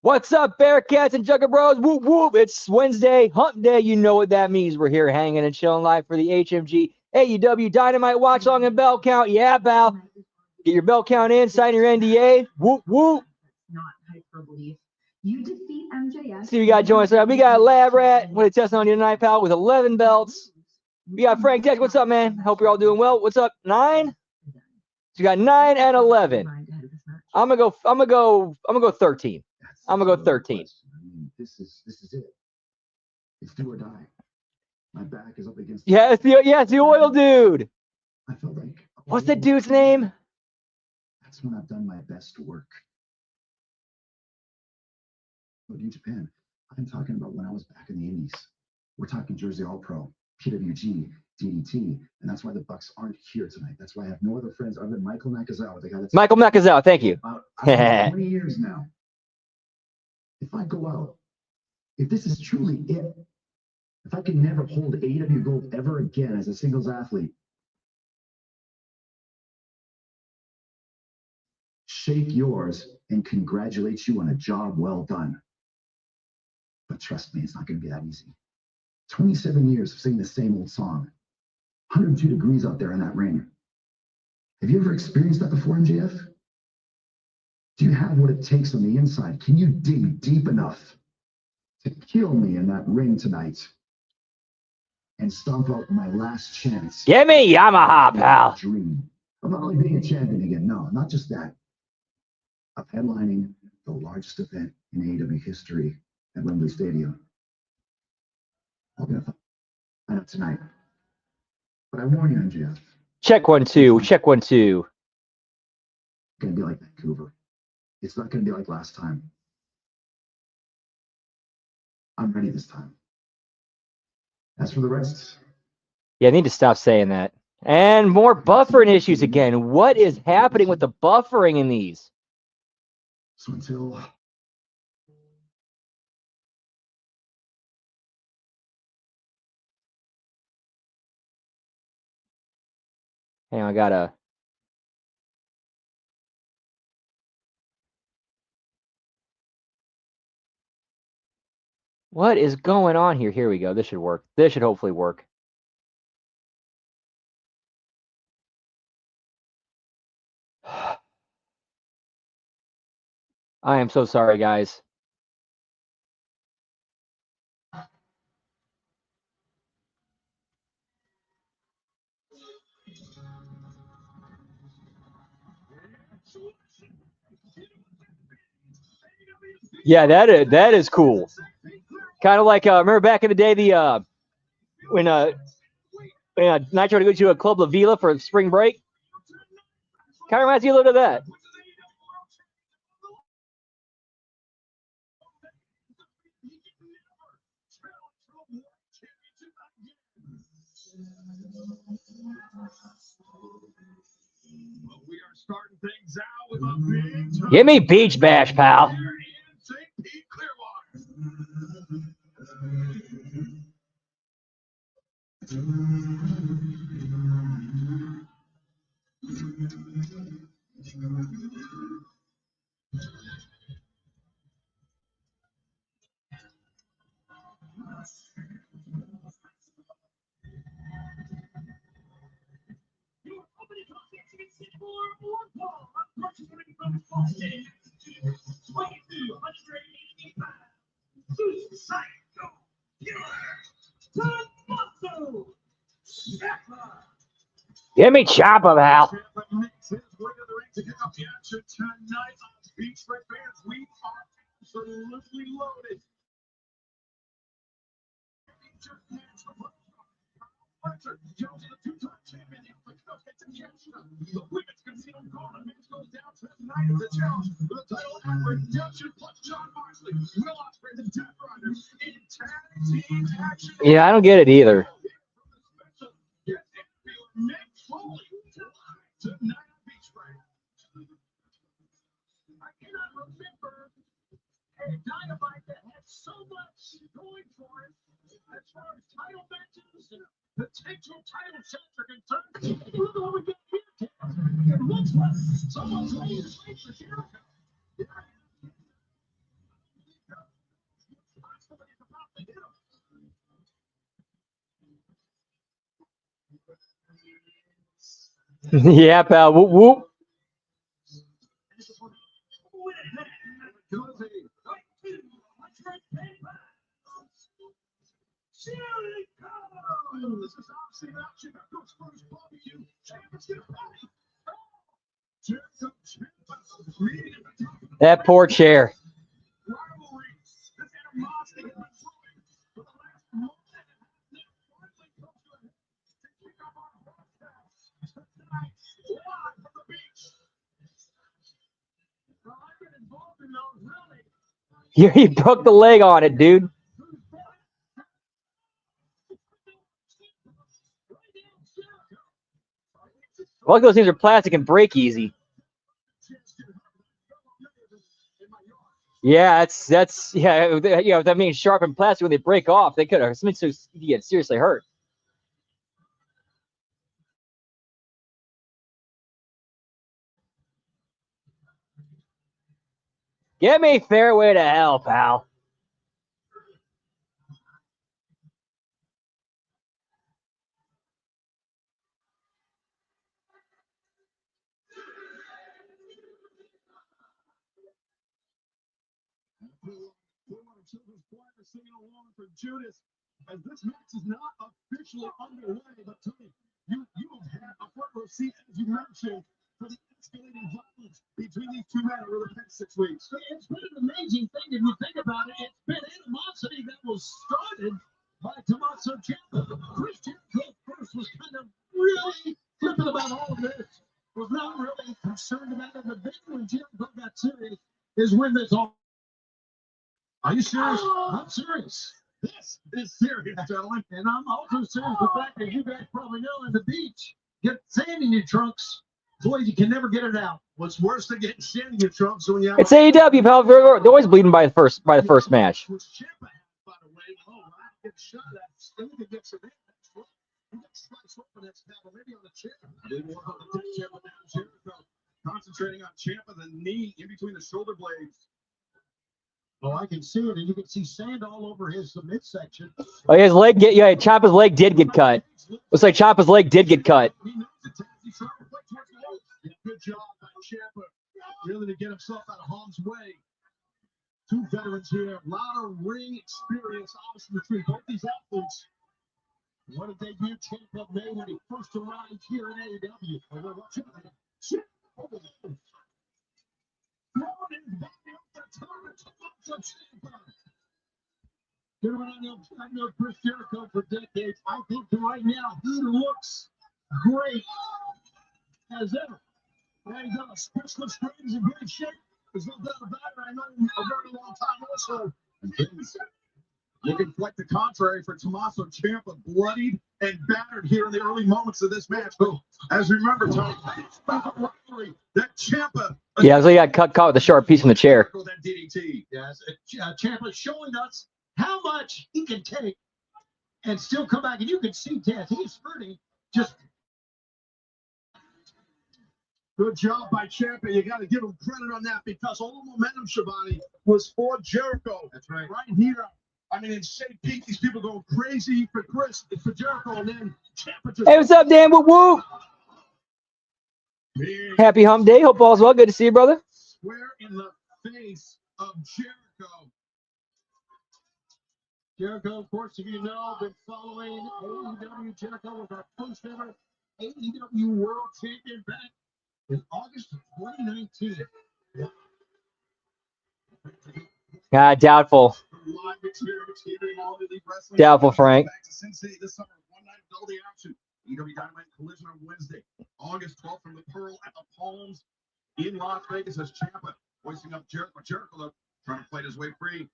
What's up, Bearcats and Jugger Bros? Whoop, whoop. It's Wednesday, Hump Day. You know what that means. We're here hanging and chilling live for the HMG AEW Dynamite watch long and bell count. Yeah, pal. Get your bell count in, sign your NDA. Whoop, whoop. Not hyperbole. You defeat MJF. See, we got joined us. We got Lab Rat. What are testing on you tonight, pal, with 11 belts. We got Frank Tech. What's up, man? Hope you're all doing well. What's up? 9? So you got 9 and 11. I'm gonna go 13. I'm gonna go 13. I mean, this is it. It's do or die. My back is up against. Yeah, it's the oil dude. I felt like. What's that dude's name? That's when I've done my best work. But New Japan, I'm talking about when I was back in the Indies. We're talking Jersey All Pro, PWG, DDT, and that's why the Bucks aren't here tonight. That's why I have no other friends other than Michael Nakazawa, the guy that's Michael Nakazawa. Thank you. About 20 years now. If I go out, if this is truly it, if I can never hold AEW gold ever again as a singles athlete, shake yours and congratulate you on a job well done. But trust me, it's not going to be that easy. 27 years of singing the same old song. 102 degrees out there in that ring. Have you ever experienced that before, MJF? Do you have what it takes on the inside? Can you dig deep enough to kill me in that ring tonight and stomp out my last chance? Give me Yamaha, pal. Dream of not only being a champion again, no, not just that, of headlining the largest event in AEW history at Wembley Stadium. I'll be up tonight. But I warn you, MJF. Check 1 2. Check 1 2. It's going to be like Vancouver. It's not going to be like last time. I'm ready this time. As for the rest. Yeah, I need to stop saying that. And more buffering issues again. What is happening with the buffering in these? So until hang on, I gotta. What is going on here? Here we go. This should work. This should hopefully work. I am so sorry, guys. Yeah, that is cool. Kind of like remember back in the day when Nitro to go to a Club La Vila for spring break. Kind of reminds me a little bit of that. Give me Beach Bash, pal. Give me Ciampa, pal. Yeah, I don't get it either. Dynamite that had so much going for it as far as title matches and potential title shots are concerned. Look what we got here. It looks like someone's laying the for Jericho. Yeah, pal. Whoop whoop. That poor chair. He broke the leg on it, dude. All those things are plastic and break easy. Yeah, that's that means sharp and plastic when they break off, they could have something so you get seriously hurt. Get me fairway to hell, pal. Singing along for Judas, as this match is not officially underway, but Tony, you have had a front row seat, as you mentioned, for the escalating violence between these two men over the past 6 weeks. It's been an amazing thing if you think about it. It's been animosity that was started by Tommaso Ciampa. Chris Jericho first was kind of really flippant about all of this, was not really concerned about it, but then when Jericho got serious is when this all. Are you serious? I'm serious. This is serious, gentlemen. And I'm also serious the fact that you guys probably know in the beach, get sand in your trunks. Boy, you can never get it out. What's worse than getting sand in your trunks when you have It's AEW, pal. They're always bleeding by the first match. which Ciampa had, by the way. Oh, I get shot at. Still can get some. Maybe on the chair. I didn't want to take Ciampa down. Jericho concentrating on Ciampa, the knee in between the shoulder blades. Oh, I can see it, and you can see sand all over his midsection. Oh, his leg Ciampa's leg did get cut. Looks like Ciampa's leg did get cut. Good job by Ciampa, really to get himself out of harm's way. Two veterans here, a lot of ring experience, obviously, between both these athletes. What a debut Ciampa made when he first arrived here in AEW. Gentlemen, I've known Chris Jericho for decades. I think right now he looks great as ever. And he's on a specialist trade. He's in great shape. There's no doubt about it. I know him a very long time also. Looking quite the contrary for Tommaso Ciampa, bloodied and battered here in the early moments of this match. But as we remember, Tony, that Ciampa. Yeah, so he got caught with a sharp piece from the chair. That DDT. Yes, Ciampa showing us how much he can take and still come back. And you can see, Taz, he's hurting. Just good job by Ciampa. You got to give him credit on that because all the momentum, Shabani, was for Jericho. That's right. Right here. I mean, in St. Pete, these people going crazy for Chris, for Jericho, and then Ciampa just. Hey, what's up, Dan? Woo woo. Happy Hump Day. Hope all's well. Good to see you, brother. Square in the face of Jericho. Jericho, of course, if you know, been following AEW. Jericho was our first ever AEW World Champion back in August of 2019. Doubtful. Doubtful, Frank. Back to Sin City this summer. One night of all the action. AEW Dynamite Collision on Wednesday, August 12th from the Pearl at the Palms in Las Vegas as Ciampa hoisting up Jericho. Jericho trying to fight his way free.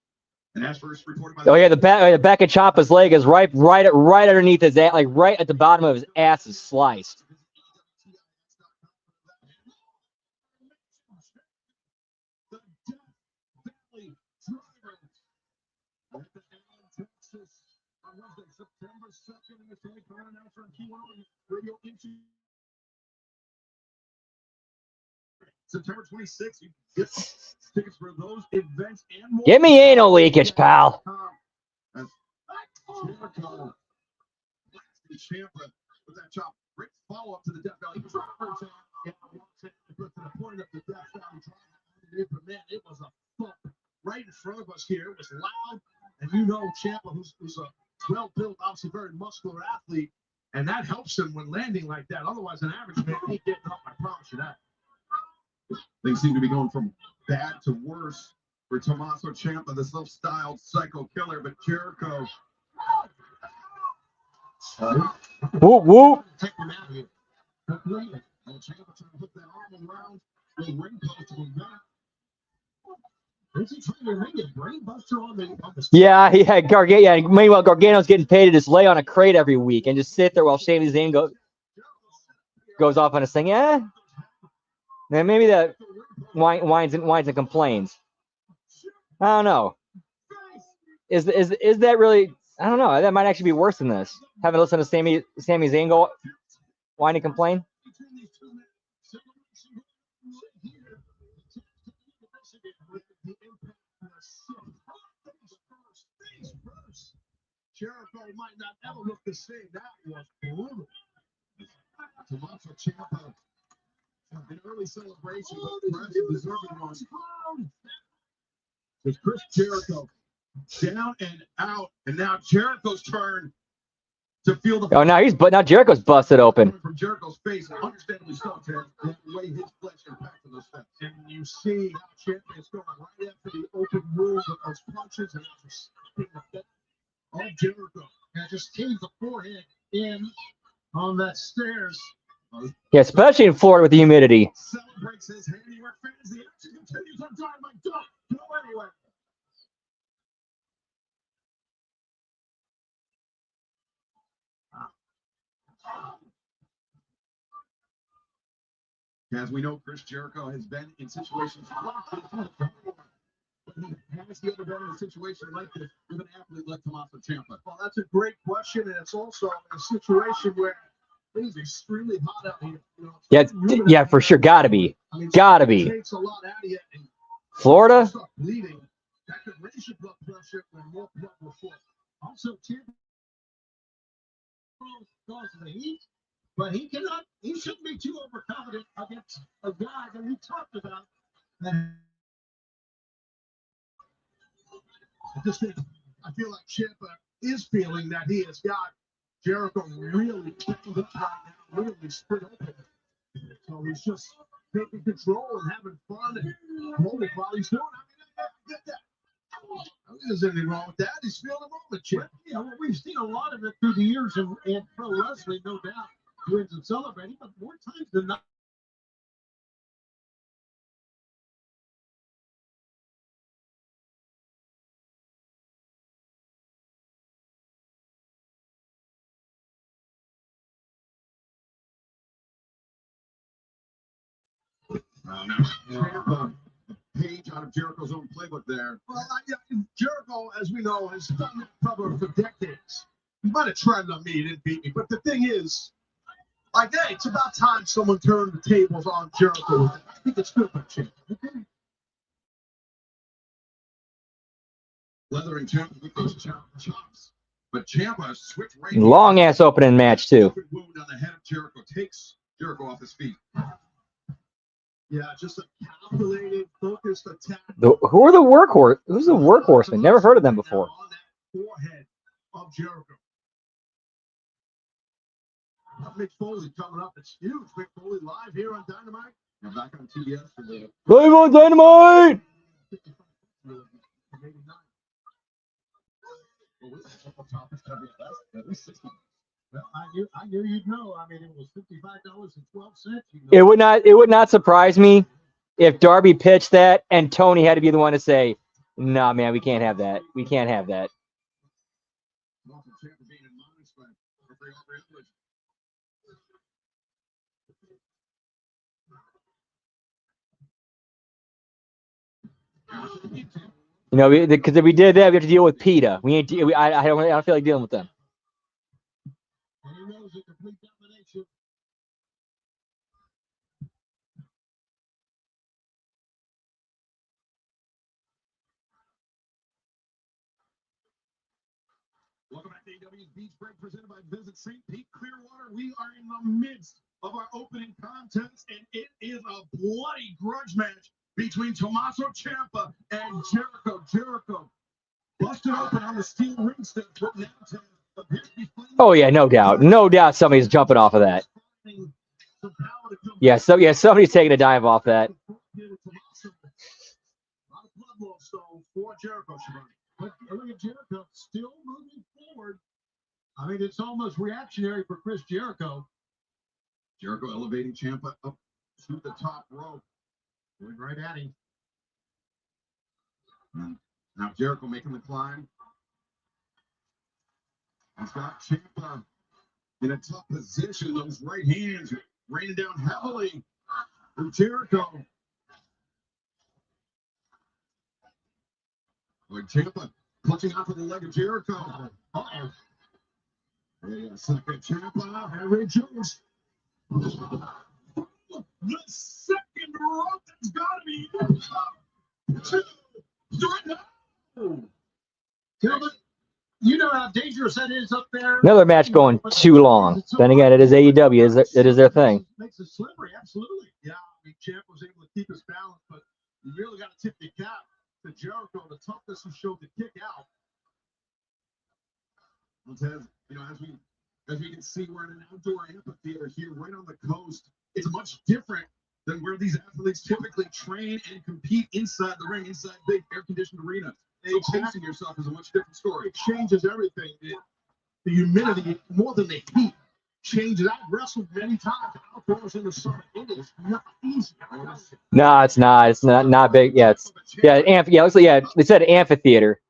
And as first reported by the back of Ciampa's leg is right underneath his ass, like right at the bottom of his ass is sliced. September 2nd in the Tony Khan announcer on Q1 radio into September 26th. You get tickets for those events and more. Give me anal leakage, pal. Ciampa with that chop. Great follow-up to the Death Valley Drop. Yeah, to the point of the Death Valley Drop. But man, it was a thump right in front of us here. It was loud. And you know Ciampa, who's a well-built, obviously very muscular athlete, and that helps him when landing like that. Otherwise, an average man ain't getting up, I promise you that. Things seem to be going from bad to worse for Tommaso Ciampa, the self-styled psycho killer, but Jericho. Whoop, whoop. Take him out of here. And Ciampa trying to put that arm around the ring post to him back. Is he trying to ring a brain buster on the Yeah, Gargano. Yeah, meanwhile, Gargano's getting paid to just lay on a crate every week and just sit there while Sami Zayn goes off on his thing. Yeah, man, maybe that whines and complains. I don't know. Is that really? I don't know. That might actually be worse than this. Having to listen to Sami Zayn go whine and complain. Jericho might not ever look the same. That was brutal. Tommaso Ciampa, an early celebration, but perhaps a deserving one. With Chris Jericho down and out, and now Jericho's turn to feel the. Oh, now Jericho's busted open. From Jericho's face, understandably so, Ted, the way his flesh impacted those steps. And you see how Ciampa is going right after the open wound of those punches and just of Jericho. And just teams the forehead in on that stairs. Yeah, especially in Florida with the humidity. Celebrates his handiwork. Fans, the action continues on Dynamite. Don't go anywhere. As we know, Chris Jericho has been in situations. Has he ever been in a situation like this with an athlete like Tommaso Ciampa? Well, that's a great question, and it's also a situation where things are extremely hot out here. You know, Yeah, for sure. Gotta be. I mean, Gotta be. it takes a lot out of you, and Florida? start bleeding. That could raise your blood pressure when more blood will flow. Also, Ciampa goes to the heat, but he shouldn't be too overconfident against a guy that we talked about. I feel like Ciampa is feeling that he has got Jericho really clicking up right now, really split open. So he's just taking control and having fun and rolling while he's doing it. I get that. There's anything wrong with that. He's feeling the moment, Chip. You know, we've seen a lot of it through the years in pro wrestling, no doubt. Wins and celebrating, but more times than not. Ciampa, a page out of Jericho's own playbook there. Well, Jericho, as we know, has done that cover for decades. He might have tried it on me, he didn't beat me. But the thing is, like, hey, it's about time someone turned the tables on Jericho. I think it's good for Ciampa. Okay? Leathering Ciampa with those chops. But Ciampa switched right. Long ass opening match too. Open wound on the head of Jericho takes Jericho off his feet. Yeah, just a calculated, focused attack. Who are the workhorse? Who's the workhorseman? Never heard of them before. On that forehead of Jericho. Mick Foley coming up. It's huge. Mick Foley live here on Dynamite. We're back on TBS for the Live on Dynamite! at least 60. Well, I knew you'd know. I mean, it was $55.12. It would not surprise me if Darby pitched that and Tony had to be the one to say, "Nah, man, we can't have that. We can't have that." You know, because if we did that, we have to deal with PETA. I don't feel like dealing with them. And he knows a complete domination. Welcome back to AEW's Beach Break presented by Visit St. Pete Clearwater. We are in the midst of our opening contest, and it is a bloody grudge match between Tommaso Ciampa and Jericho. Jericho busted open on the steel ring step, but now appears to be fighting. Oh yeah, no doubt. No doubt somebody's jumping off of that. Yeah, somebody's taking a dive off that. A lot of blood loss, though, for Jericho, Shivani. But look at Jericho still moving forward. I mean, it's almost reactionary for Chris Jericho. Jericho elevating Ciampa up to the top rope. Going right at him. Now Jericho making the climb. He's got Ciampa in a tough position. Those right hands raining down heavily from Jericho. Like Ciampa clutching out for the leg of Jericho. Uh-oh. Yeah, second Ciampa. Henry Jones. The second rope that's got to be in. 2, 3, no. Ciampa, you know how dangerous that is up there. Another match going too long. Then again, it is AEW. It is their thing. Makes it slippery, absolutely. Yeah, I mean, Ciampa was able to keep his balance, but you really got to tip your cap to Jericho, the toughness he showed to kick out. You know, as we can see, we're in an outdoor amphitheater here, right on the coast. It's much different than where these athletes typically train and compete inside the ring, inside big air-conditioned arenas. So pacing yourself is a much different story. It changes everything. The humidity, more than the heat, changes. I've wrestled many times outdoors in the sun. It is not easy. No, it's not. It's not big. Yeah, they said amphitheater.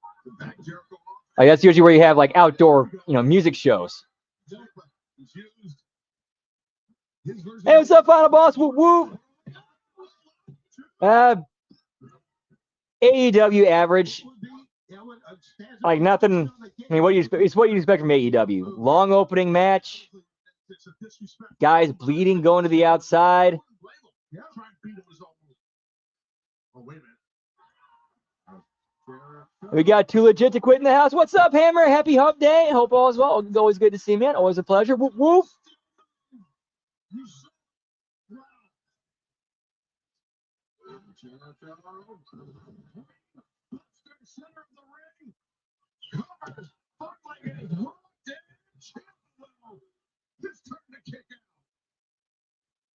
Like that's usually where you have like outdoor, music shows. Hey, what's up, Final Boss? Whoop whoop. AEW average, like nothing. I mean, it's what you expect from AEW. Long opening match, guys bleeding, going to the outside. We got Too Legit to Quit in the house. What's up, Hammer? Happy Hump Day. Hope all is well. Always good to see you, man. Always a pleasure. Whoop whoop.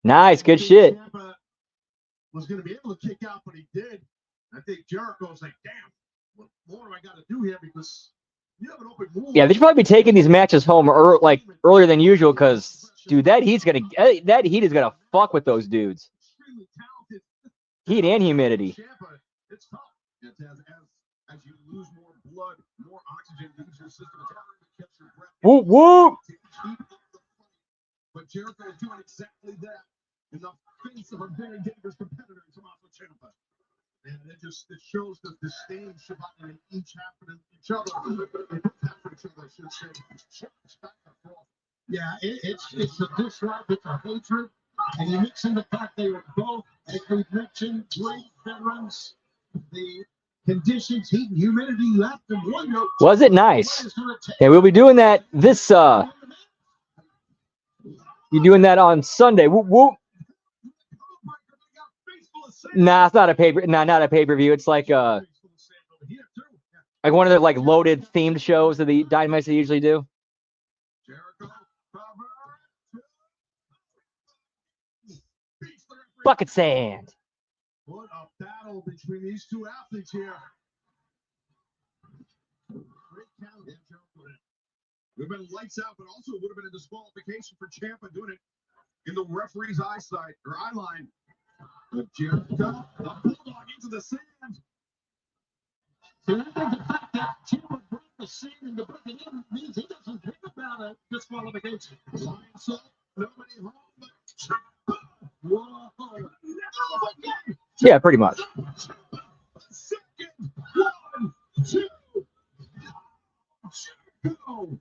Nice, good shit. Was going to be able to kick out, but he did. I think Jericho's like, damn, what more do I got to do here? Because you have an open move. Yeah, they should probably be taking these matches home earlier than usual, because dude, that heat is gonna fuck with those dudes. Heat and humidity. It's tough. As you lose more blood, more oxygen leaves your system. It's harder to catch your breath. Whoop whoop. But Jericho is doing exactly that in the face of a very dangerous competitor, Tommaso Ciampa. And it shows the disdain Shivani and each have for each other. I should say. Yeah, it's a dislike, it's a hatred, and you mix in the fact they were both, as we've mentioned, great veterans. The conditions, heat and humidity left them wonder. Was it nice? Yeah, we'll be doing that this you're doing that on Sunday. Whoop whoop. Nah, it's not a not a pay-per-view. It's like one of the like loaded themed shows of the Dynamites they usually do. Bucket sand. What a battle between these two athletes here. Great count. Would have been lights out, but also would have been a disqualification for Ciampa doing it in the referee's eyesight or eye line. Jericho, the bulldog into the sand. So I think the fact that Ciampa brought the sand into breaking in means he doesn't think about a disqualification. So nobody home but Ciampa. Whoa. Yeah, pretty much. Second, 1, 2. Jericho.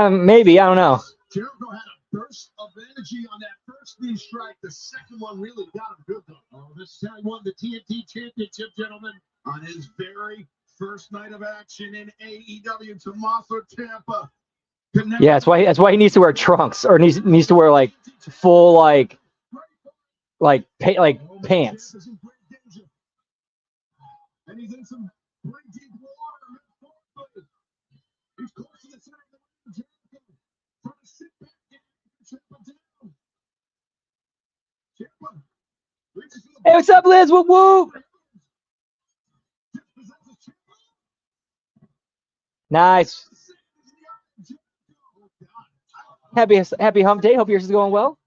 Maybe, I don't know. Jericho had a burst of energy on that first knee strike. The second one really got him good, though. Oh, this time won the TNT Championship, gentlemen, on his very first night of action in AEW, Tommaso Ciampa. Yeah, that's why he needs to wear trunks or needs to wear like full like pants. And he's in some pretty deep water. He's close to the center of the ring. Trying to sit back and Ciampa down. Ciampa reaches for the Hey, what's up, Liz? Woo woo! Nice. Happy Hump Day. Hope yours is going well.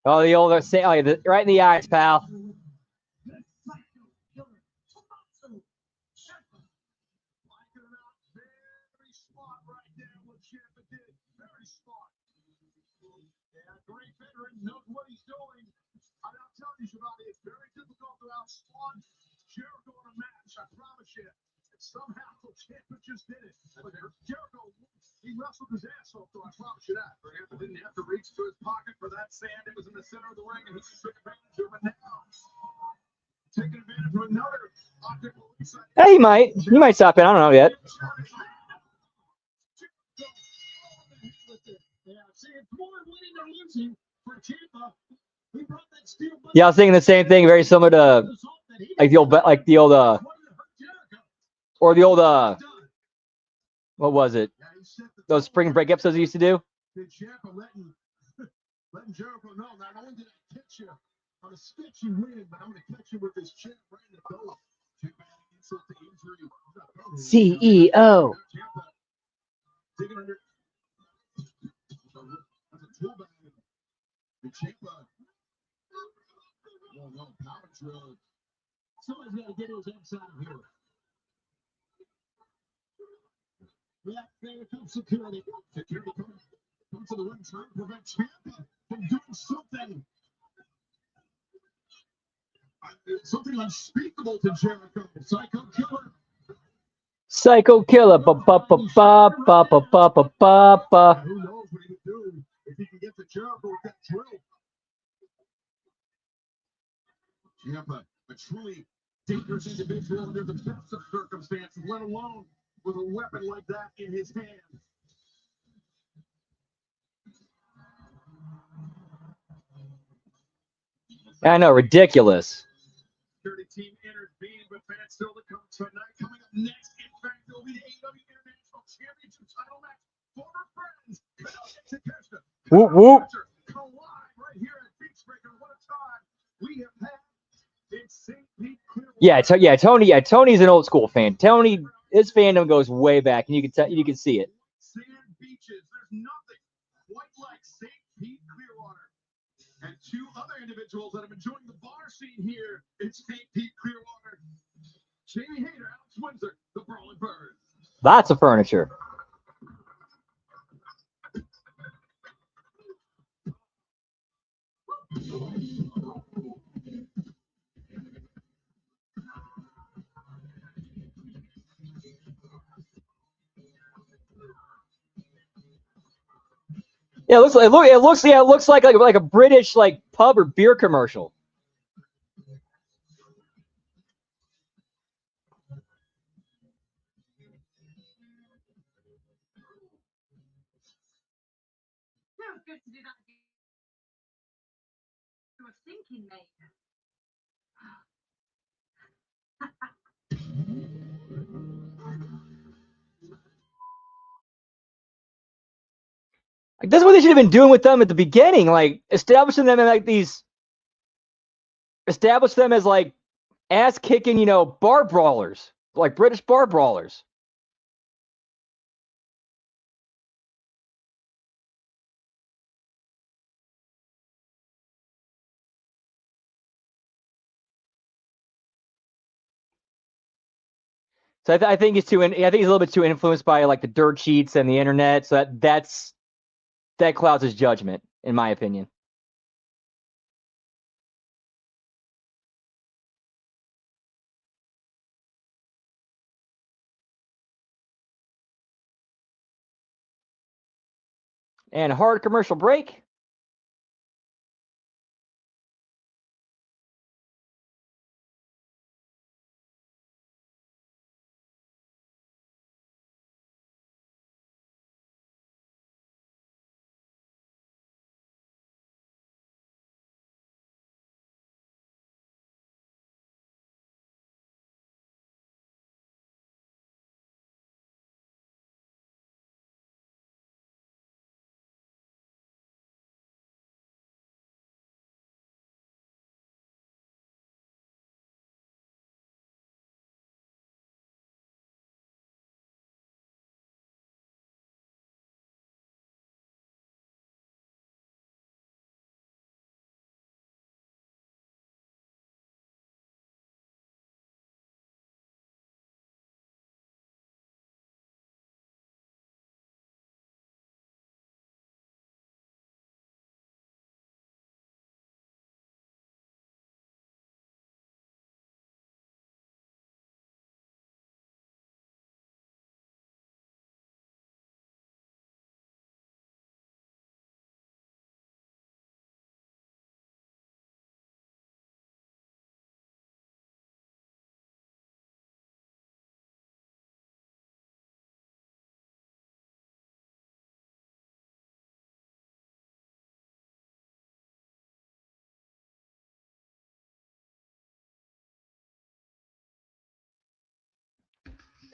Oh, the old right in the eyes, pal. Great veteran knows what he's doing. I'm telling you, Shivani, it's very difficult to outsmart Jericho in a match. I promise you. Somehow, Ciampa just did it. But Jericho, he wrestled his ass off, so I promise you that. Ciampa didn't have to reach to his pocket for that sand. It was in the center of the ring, and he took advantage of it now. Taking advantage of another optical reset. Hey, he might stop in. I don't know yet. Yeah, I was thinking the same thing. Very similar to like the old what was it? Those spring break episodes he used to do. Letting Jericho know, not only did I catch you on a sketchy win, but I'm going to catch you with this chip right in the door. CEO. Digging under. That's a tool bag. The Ciampa. Oh no, power drill. Somebody's got to get his X out of here. Yeah, there comes security. Security comes to the ring, trying to prevent Ciampa from doing something. Something unspeakable to Jericho. Psycho killer. Psycho killer. Ba ba ba ba ba ba ba ba ba ba. Who knows what he would do if he can get to Jericho with that drill. Ciampa, a truly dangerous individual under the best of circumstances, let alone with a weapon like that in his hand. I know, ridiculous. Security team enters being, but fans still to come tonight. Coming up next, in fact, will be the AEW International Championship title match. Former friends, Takeshita, Whoop whoop. collide right here at Beachbreaker. What a time we have had in St. Pete, Clearwater. Tony's an old school fan. Tony, his fandom goes way back, and you can see it. Sand beaches. There's nothing quite like St. Pete, Clearwater. And two other individuals that have been joining the bar scene here in St. Pete, Clearwater. Jamie Hayter, Alex Windsor, the Brawling Bird. Lots of furniture. Yeah, it looks like a British like pub or beer commercial. Feels good to do that. You were thinking, mate. Like that's what they should have been doing with them at the beginning, like establishing them as like ass kicking, bar brawlers, like British bar brawlers. So I think he's I think he's a little bit too influenced by like the dirt sheets and the internet. So that clouds his judgment, in my opinion. And hard commercial break.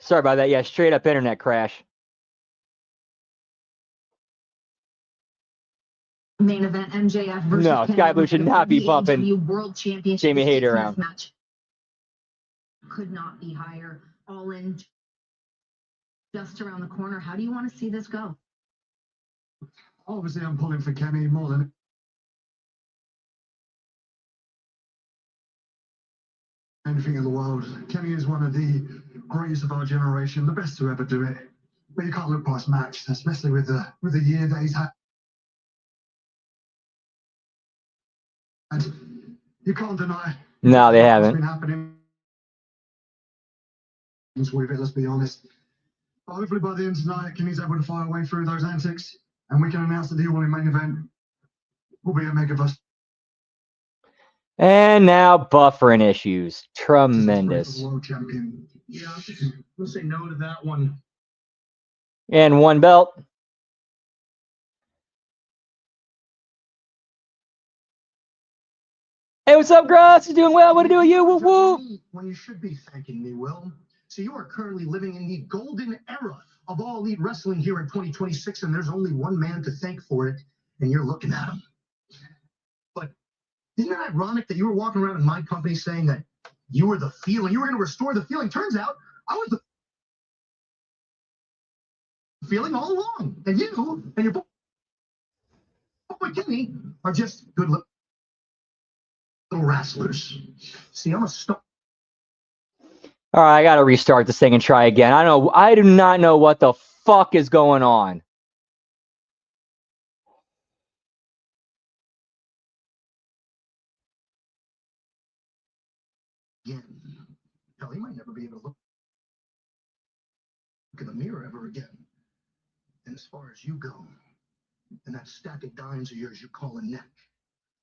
Sorry about that. Yeah, straight up internet crash. Main event MJF versus No, Sky Blue should not be bumping AEW World Championship Jamie Hayter 6-man around. match. Could not be higher. All in just around the corner. How do you want to see this go? Obviously, I'm pulling for Kenny more than anything in the world. Kenny is one of the greatest of our generation, the best to ever do it. But you can't look past Max, especially with the year that he's had. And you can't deny. No, they what's haven't. been happening with it, let's be honest. But hopefully by the end tonight, Kenny's able to find a way through those antics, and we can announce that the all-in main event will be a Megabus. And now buffering issues. Tremendous. World champion. Yeah, we'll say no to that one. And one belt. Hey, what's up, Gross? You doing well? What to do with you? Woo woo. When you should be thanking me, Will. So you are currently living in the golden era of All Elite Wrestling here in 2026, and there's only one man to thank for it, and you're looking at him. But isn't it ironic that you were walking around in my company saying that you were the feeling, you were going to restore the feeling? Turns out I was the feeling all along, and you and your boy Kenny are just good little wrestlers. See, I'm a star. All right, I got to restart this thing and try again. I do not know what the fuck is going on. Again. Hell, he might never be able to look in the mirror ever again. And as far as you go, and that stack of dimes of yours you call a neck,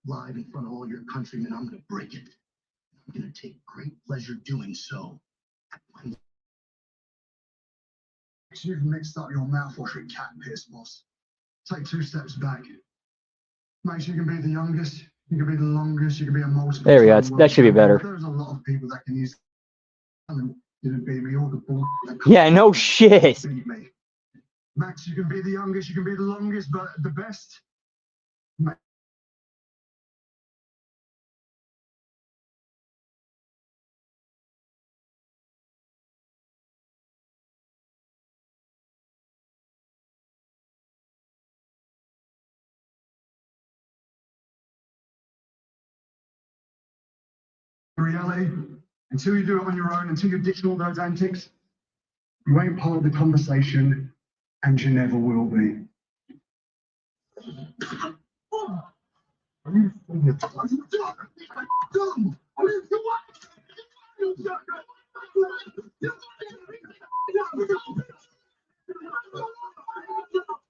live in front of all your countrymen, I'm going to break it. I'm going to take great pleasure doing so. You've mixed up your mouthwash with cat piss, boss. Take 2 steps back. Make sure you can be the youngest, you can be the longest, you can be a multiple. There we go. That should be better. There's a lot of people that can use talent. Didn't beat me or the ball. Yeah, no shit. Beat me. Max, you can be the youngest, you can be the longest, but the best. Reality, until you do it on your own, until you ditch all those antics, you ain't part of the conversation, and you never will be.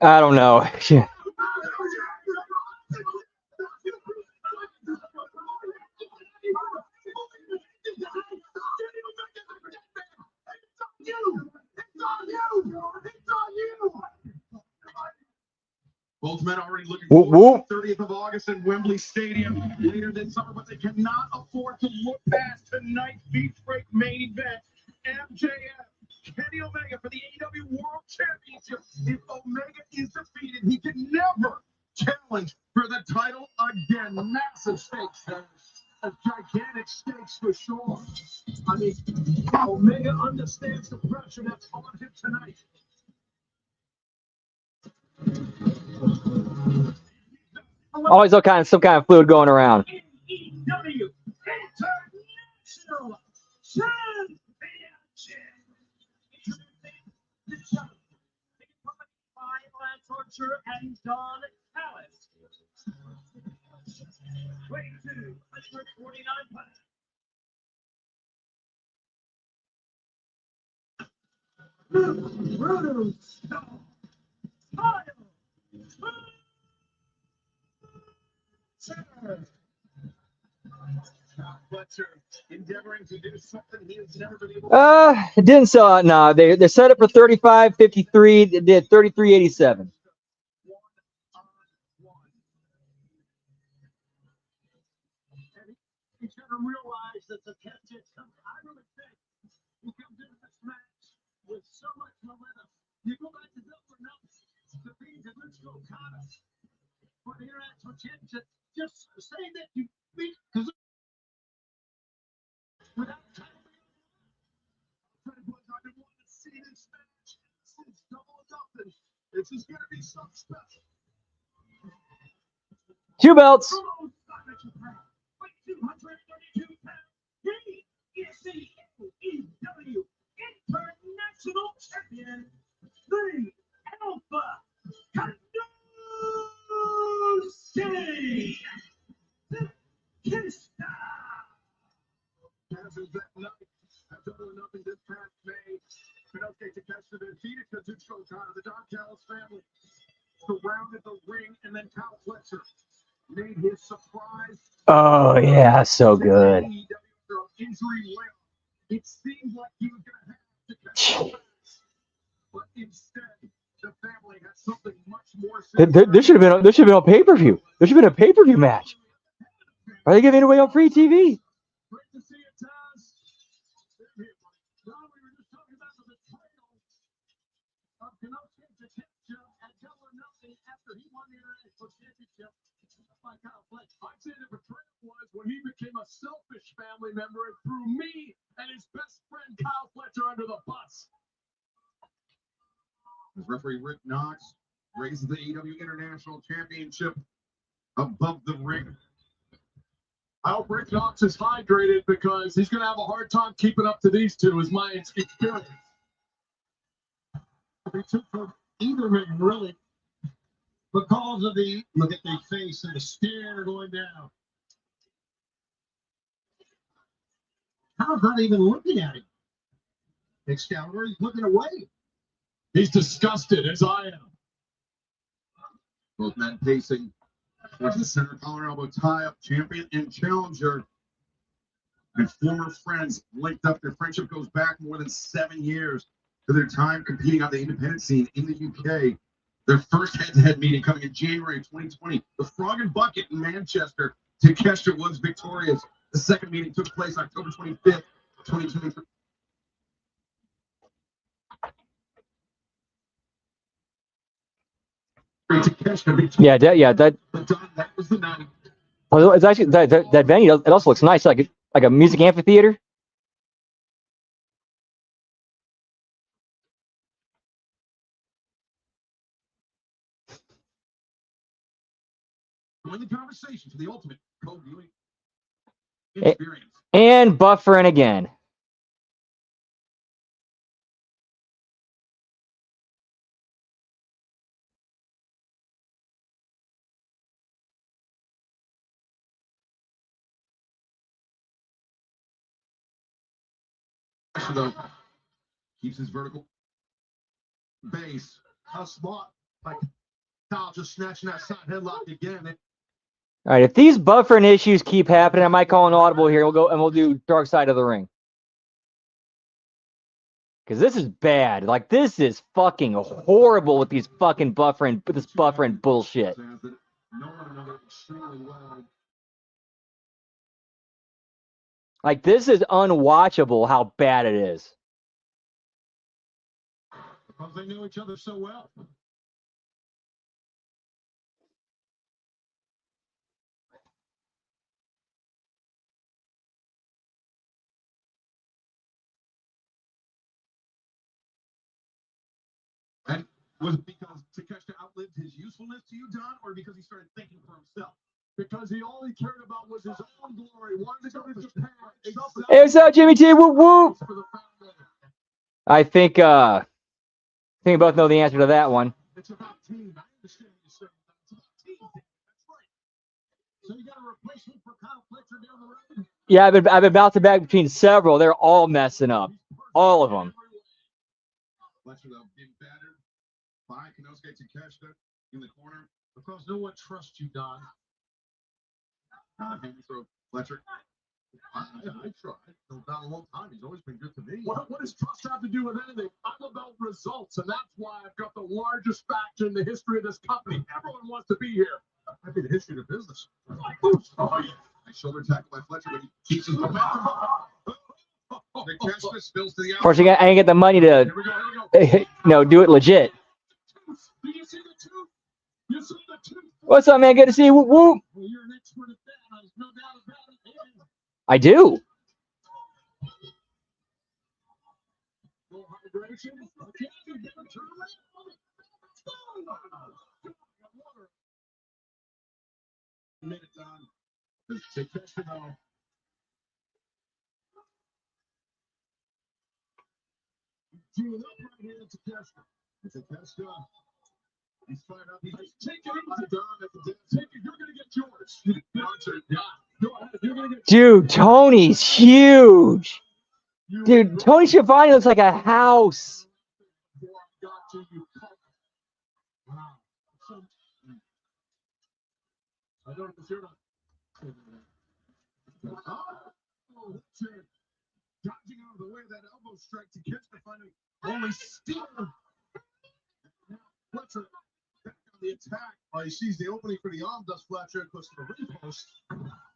I don't know. Both men already looking Whoop, forward whoop. to the 30th of August in Wembley Stadium later this summer, but they cannot afford to look past tonight's beach break main event. MJF, Kenny Omega for the AEW World Championship. If Omega is defeated, he can never challenge for the title again. Massive stakes, gigantic stakes for sure. I mean, Omega understands the pressure that's on him tonight. Always some kind of fluid going around. AEW International Championship. Torture and Don Callis. 2,249 pounds. Brutal Stone. Endeavoring to do something he has never been able to. It didn't sell out. No, they set it for 35.53. It did 33.87. He's got to realize that the catch is I really think he comes into this match saying that you beat because without title. I've been wanting to see this match since Double or Nothing. This is going to be something special. 2 belts. 232 pounds. He is the AEW International Champion, the Alpha Canoe. Kista. As of that night, at Double or Nothing this past May, Kanosuke Takeshita defeated Kazuchika Okada, the Don Callis family, surrounded the ring, and then Kyle Fletcher made his surprise. Oh, yeah, so good. Injury layoff. It seemed like he was going to have to catch pass, but instead, the family had something much more. There should have been a pay-per-view. There should have been a pay-per-view match. Are they giving it away on free TV? Great to see it, Taz. Now we were just talking about the betrayal of Kanosuke Takeshita at Double or Nothing after he won the International Championship by Kyle Fletcher. I'd say the betrayal was when he became a selfish family member and threw me and his best friend Kyle Fletcher under the bus. As referee Rick Knox raises the AEW International Championship above the ring. I hope Rick Knox is hydrated because he's going to have a hard time keeping up to these two, is my experience. They took from either man, really, because of the look at their face and the stare going down. Kyle's not even looking at him. Excalibur, he's looking away. He's disgusted, as I am. Both men pacing towards the center collar elbow tie-up, champion and challenger. And former friends linked up. Their friendship goes back more than 7 years to their time competing on the independent scene in the UK. Their first head-to-head meeting coming in January 2020. The Frog and Bucket in Manchester. Takeshita was victorious. The second meeting took place October 25th, 2023. Yeah, that was the night. well, it's actually that venue. It also looks nice, like a music amphitheater. Join the conversation to the ultimate co-viewing experience. And buffering again. Though, keeps his vertical base. How smart. Like Kyle just snatching that side headlock again. All right, if these buffering issues keep happening, I might call an audible here. We'll do Dark Side of the Ring. Because this is bad. Like, this is fucking horrible with these fucking buffering bullshit. Like, this is unwatchable how bad it is. Because they know each other so well. And was it because Takeshita outlived his usefulness to you, Don, or because he started thinking for himself? Because all he cared about was his own glory. Wanted to go to Japan. Hey, what's up, Jimmy T? Whoop whoop. I think we both know the answer to that one. It's about team. I understand what you're saying. It's about team. That's right. So you got a replacement for Kyle Fletcher down the road? Yeah, I've been bouncing back between several. They're all messing up. All of them. Fletcher, though, being battered by Kanosuke Takeshita in the corner. Because no one trusts you, Don. Throw Fletcher. I tried. I've done a long time. He's always been good to me. What does trust have to do with anything? I'm about results, and that's why I've got the largest faction in the history of this company. Everyone wants to be here. I've been the history of the business. Oh, yeah. Nice shoulder tackle by Fletcher, but he keeps his momentum. The Takeshita spills to the Of course, I ain't get the money to do it legit. Did you see the tooth? You see the tooth? What's up, man? Good to see you. Whoop whoop. Well, you're an expert at that. I do. No hydration. Okay, you get a turn around. Minute done. Take that to now. Doing up right here to Kester. It's a Kester. He's fired up. He's taking it to Don at the desk. Take it. You're going to get yours. Yeah. Go ahead. You're going to get Dude, Tony's huge. Dude, Tony Schiavone looks like a house. Wow. I don't know if you're not. Oh, that's it. Dodging out of the way of that elbow strike to catch the final. Only steal. Fletcher back on the attack. He sees the opening for the arm, does Fletcher, goes to the ring post.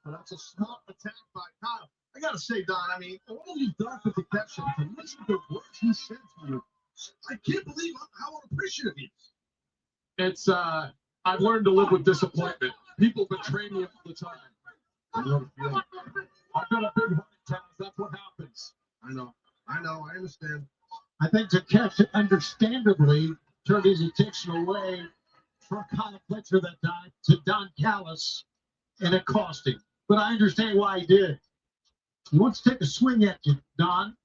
But that's a smart attack by Kyle. I gotta say, Don, I mean, all you've done for Deception, to listen to the words he said to you, I can't believe how unappreciative he is. It's, I've learned to live with disappointment. People betray me all the time. I know the feeling. I've got a big heart attack. That's what happens. I know, I understand. I think Takeshi understandably turned his attention away from Kyle Fletcher that time to Don Callis, and it cost him. But I understand why he did. He wants to take a swing at you, Don,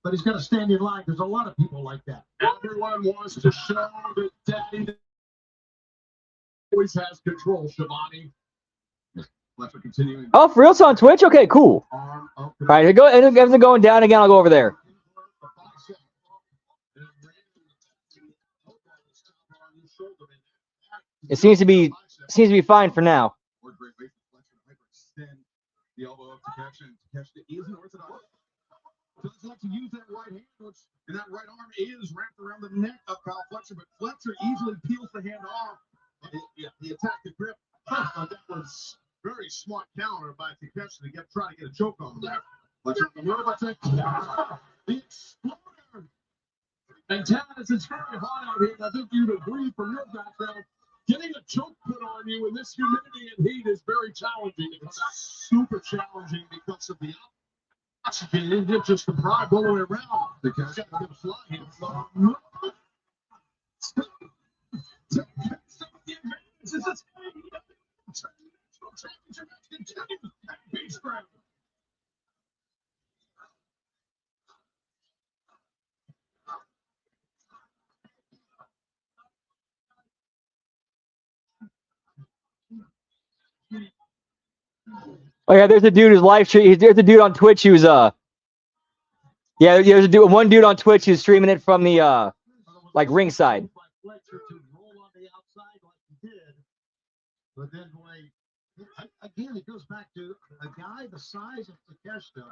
but he's got to stand in line. There's a lot of people like that. Everyone wants to show that Daddy always has control, Shivani. Fletcher continuing. Oh, for real? It's on Twitch? Okay, cool. All right, if it's going down again, I'll go over there. It seems to be fine for now. The elbow up to catch and catch the easy orthodox. Does like to use that right hand, and that right arm is wrapped around the neck of Kyle Fletcher, but Fletcher easily peels the hand off. He attacked the grip. That was very smart counter by Takeshi to try to get a choke on there. Fletcher, the exploder. And Taz, it's very hot out here, and I think you'd agree from your background. Getting a choke put on you in this humidity and heat is very challenging. It's super challenging because of the oxygen. It didn't just deprive all the way around. Because it's going to fly here. Oh yeah, there's a dude who's live stream. There's a dude on Twitch who's there's one dude on Twitch who's streaming it from the like ringside. But then, again, it goes back to a guy the size of Takeshi.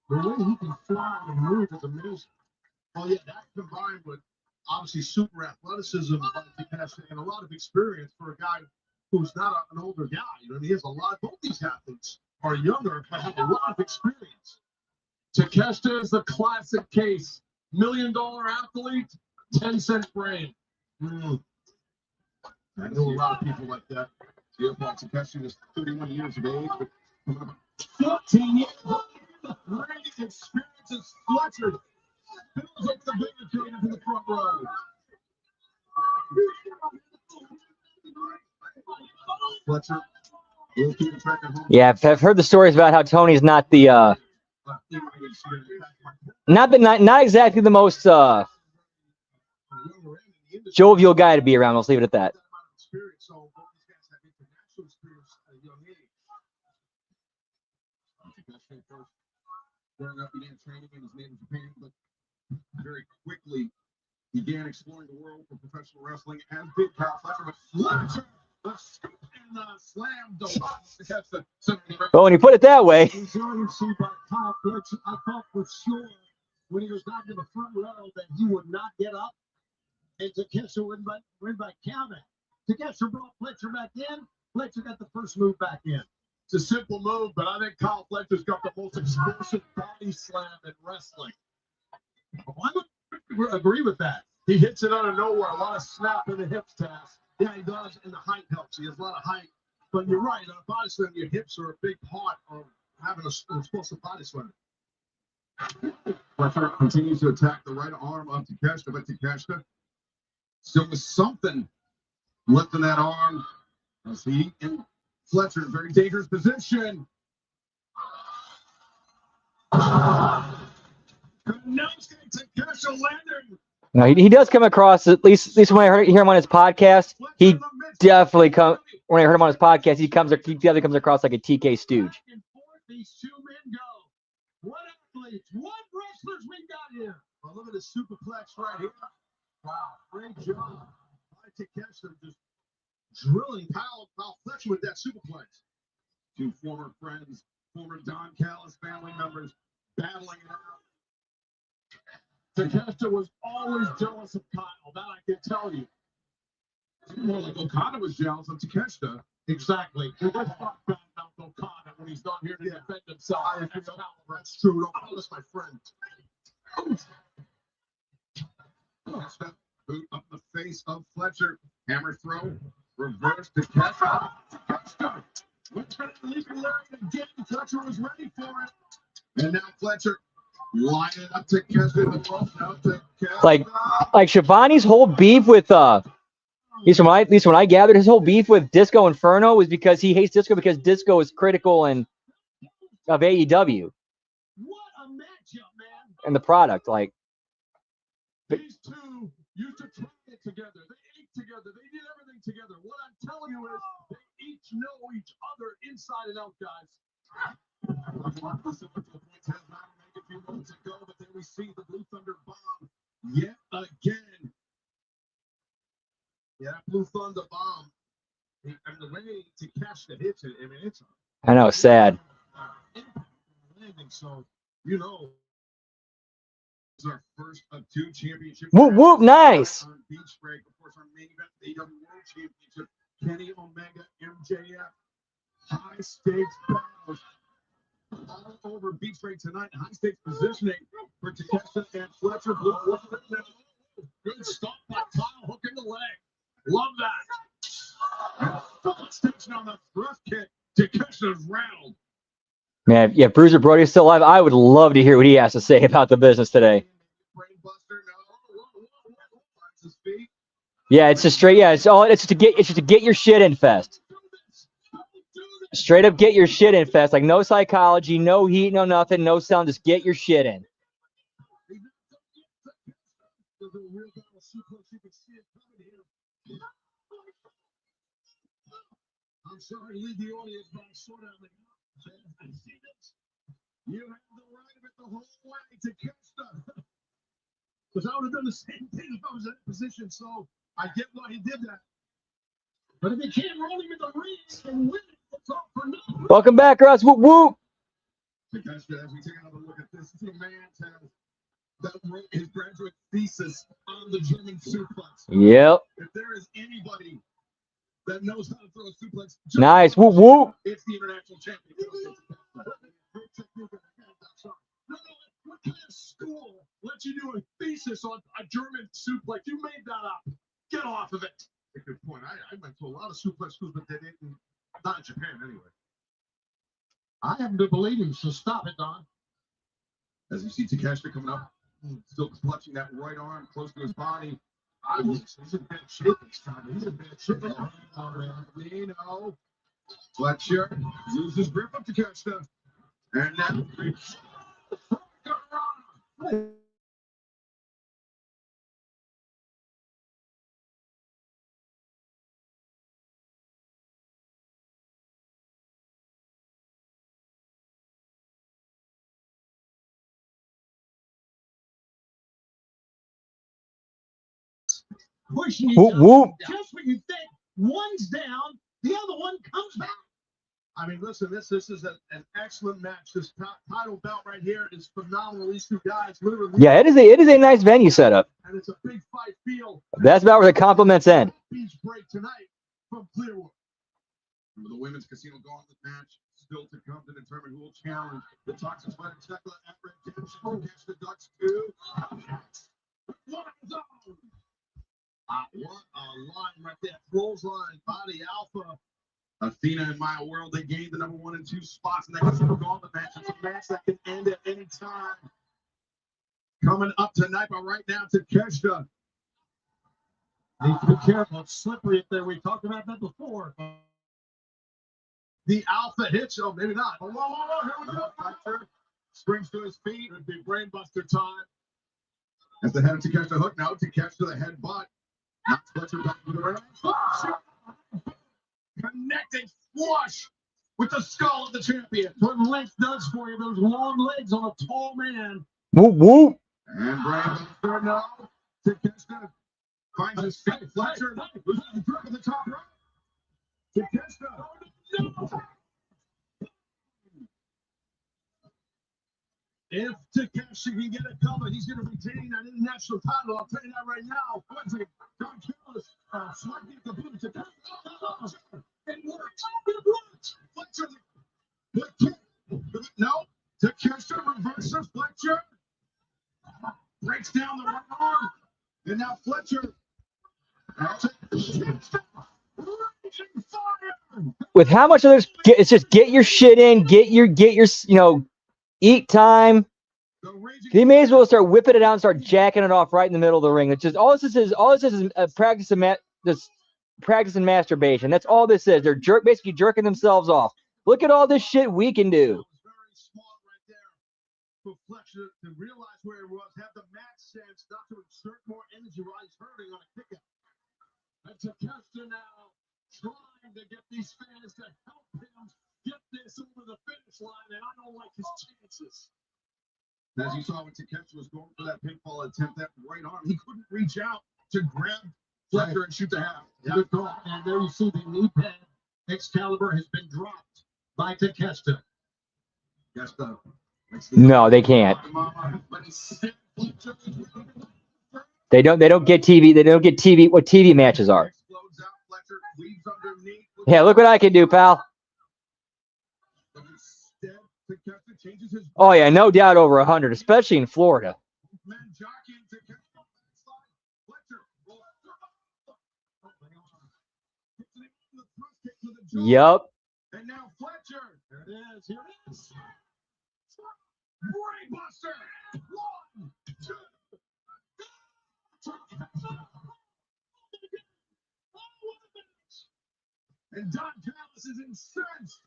The way he can fly and move is amazing. Well, yeah, that combined with obviously super athleticism by Takeshi and a lot of experience for a guy who's not an older guy. You know, he has a lot. Both these athletes are younger, but have a lot of experience. Takeshi is the classic case. $1 million athlete, 10-cent brain. I know a lot of people like that. Takeshi was 31 years of age, but 14 years old. Great experience as Fletcher fills up the barricade in the front row. Fletcher. Yeah, I've heard the stories about how Tony's not the not exactly the most jovial guy to be around. Let's leave it at that. Growing up, began training in his native Japan, but very quickly began exploring the world for professional wrestling as did Kyle Fletcher. But Fletcher, the scoop and the slam to catch the center. Well, when you put it that way. Resiliency by Kyle Fletcher. I thought for sure when he was down to the front row that he would not get up and Takeshi would win by count out. Takeshi brought Fletcher back in. Fletcher got the first move back in. It's a simple move, but I think Kyle Fletcher's got the most explosive body slam in wrestling. I would agree with that. He hits it out of nowhere. A lot of snap in the hips, Taz. Yeah, he does, and the height helps. He has a lot of height. But you're right. On a body slam, your hips are a big part of having an explosive body slam. Fletcher continues to attack the right arm of Takeshita, but Takeshita still with something lifting that arm as he and Fletcher in a very dangerous position. Takeshita landing. No, he does come across, at least when I hear him on his podcast, he definitely when I heard him on his podcast, he definitely comes across like a TK stooge. These two men go. What athletes, what wrestlers we got here. Well, look at the superplex right here. Wow, great job by Takeshita, just drilling Kyle Fletcher with that superplex. Two former friends, former Don Callis family members battling it out. Takeshita was always jealous of Kyle, that I can tell you. More like Okada was jealous of Takeshita. Exactly. Let's talk bad about Okada when he's not here to defend himself. That's true. Okada's my friend. Step boot up the face of Fletcher. Hammer throw. Reverse to Takeshita. Went to the leaping lariat again. Fletcher was ready for it. And now Fletcher lining up Takeshita. Like Shivani's whole beef with at least when I gathered, his whole beef with Disco Inferno was because he hates Disco because Disco is critical of AEW. What a matchup, man. And the product, like. These two used to train it together. They ate together. They did everything together. What I'm telling you is they each know each other inside and out, guys. A few moments ago, but then we see the Blue Thunder bomb yet again. Yeah, Blue Thunder bomb. And the way Takeshita hits it, I mean, it's. I know, sad. Landing, so you know. It's our first of two championships. Whoop whoop, nice. Beach break, of course, our main event, the AEW World Championship. Kenny Omega, MJF, high stakes battles all over Beach break tonight. High stakes positioning for Takeshita and Fletcher. Good stop by Kyle, hooking the leg. Love that. Full extension on the thrust kick. Takeshita's round. Man, yeah, Bruiser Brody's still alive. I would love to hear what he has to say about the business today. Yeah, it's just straight. Yeah, it's just to get your shit in fest. Straight up, get your shit in fest. Like no psychology, no heat, no nothing, no sound. Just get your shit in. I'm sorry to leave the audience, but I sort of I see this. You have the right of it the whole way to catch them. Because I would have done the same thing if I was in that position, so I get why he did that. But if he can't roll him in the ring and win it, it's all for nothing. Welcome back, Russ. Whoop whoop. Takeshita, as we take another look at this, the man that wrote his graduate thesis on the German suplex. Yep. If there is anybody that knows how to throw a suplex, Nice. Whoop whoop. it's the international champion. What kind of school lets you do a thesis on a German suplex? You made that up. Get off of it. A good point. I went to a lot of suplex schools, but they didn't. Not in Japan, anyway. I happen to believe him, so stop it, Don. As you see Takeshita coming up, still clutching that right arm close to his body. He's in bad shape this time. He's in bad shape. You know, Fletcher loses grip of Takeshita. And then pushing each Whoop other. whoop. Just when you think one's down, the other one comes back. I mean, listen, this is an excellent match. This title belt right here is phenomenal. These two guys literally. Yeah, it is a nice venue setup. And it's a big fight field. That's about where the compliments end. Beach break tonight from Clearwater. Remember the women's casino gauntlet match still to come to determine who will challenge the Toxic Spider Checkler at Redemption to catch the Ducks 2. What a line right there. Close line by the Alpha Athena and Maya World, they gained the number 1 and 2 spots, and they can sort of go the match. It's a match that can end at any time. Coming up tonight, but right now, Takeshita. Need to be careful. It's slippery up there. We talked about that before. The Alpha Hitch. Oh, maybe not. Oh, whoa, whoa, whoa. Here we go. Fletcher springs to his feet. It'd be brainbuster time. As the head of Takeshita hook now, Takeshita the head butt. Knocks Fletcher back to the ring. Connecting flush with the skull of the champion. What length does for you, those long legs on a tall man. Whoop, whoop. And brainbuster now. Takeshita finds his feet. Fletcher loses the grip of the top rope. Takeshita. If Takeshi can get it covered, he's going to retain that international title. I'll tell you that right now. Don Callis, slightly at the boot. It worked. It worked. Fletcher. No. Takeshita reverses Fletcher. Breaks down the right arm. And now Fletcher. With how much of this, it's just get your shit in, get your, eat time. He may as well start whipping it out and start jacking it off right in the middle of the ring. It's just all this is a practice of practicing masturbation. That's all this is. They're basically jerking themselves off. Look at all this shit we can do. Very smart right there for Fletcher to realize where he was, have the match sense, not to exert more energy while he's hurting on a kick out. And Takeshita now trying to get these fans to help him get this over the finish line, and I don't like his chances. As you saw when Takeshita was going for that pinfall attempt, that right arm, he couldn't reach out to grab Fletcher and shoot the half. Good call. And there you see the knee pad. Excalibur has been dropped by Takeshita. No, they can't. They don't get TV. They don't get TV. What TV matches are? Yeah, look what I can do, pal. Oh yeah, no doubt over 100, especially in Florida. Yup. And now Fletcher. There it is. Here it is. Brainbuster. 1, 2. And Don Callis is incensed.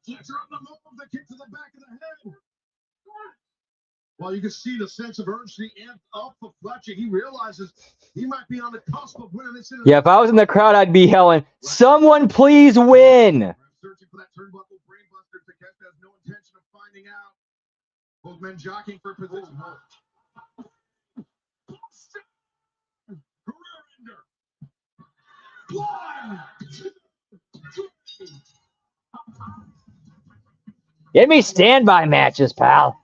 Fletcher on the move, the kick to the back of the head. Well, you can see the sense of urgency amped up for Fletcher. He realizes he might be on the cusp of winning this. Yeah, if I was in the crowd, I'd be yelling, "Someone please win!" Searching for that turnbuckle brainbuster. Takeshita has no intention of finding out. Both men jockeying for position. Career ender. 1, 2, 3. Give me standby matches, pal.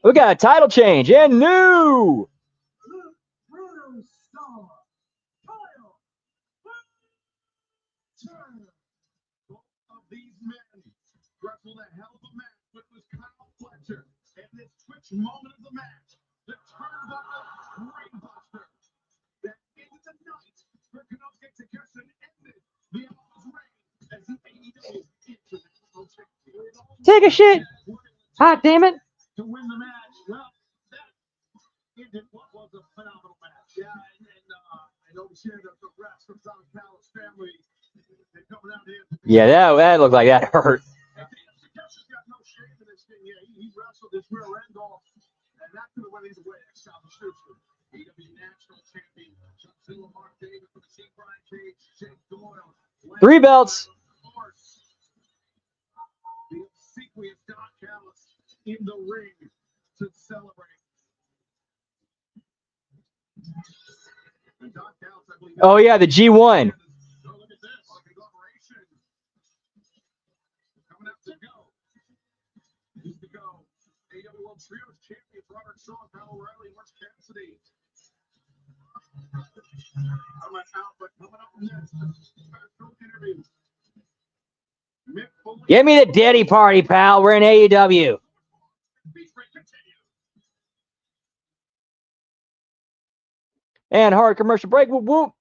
We got a title change and new. Both of these men wrestled a hell of a match, but it was Kyle Fletcher at this switch moment of the match. The turnbuckle brainbuster that ended the night for Konosuke Takeshita and ended the Alpha's reign as the AEW International Champion. Take a shit. Hot damn it. To win the match. Well, that ended what was a phenomenal match. Yeah, and I know we shared the refs from Don Callis' family. They're coming out here. Yeah, that looked like that hurt. Takeshi's got no shame in this thing. Yeah, he wrestled his rear end off, and that could have went either way. Established AEW National Champion Chuck Zilla, Mark Davis, for the St. Brian Cage, Jake Doyle. 3 belts. The obsequious Don Callis in the ring to celebrate. And Don Callis, I believe. Oh yeah, the G1. Oh, look at this. Conglomeration. Coming up to go. Used to go. AEW World Trios Champions Robert Shaw, Kyle O'Reilly, Mark Cassidy. Coming out, but coming up next. Special interview. Mick Foley. Give me the Daddy Party, pal. We're in AEW. And hard commercial break. Whoop, whoop.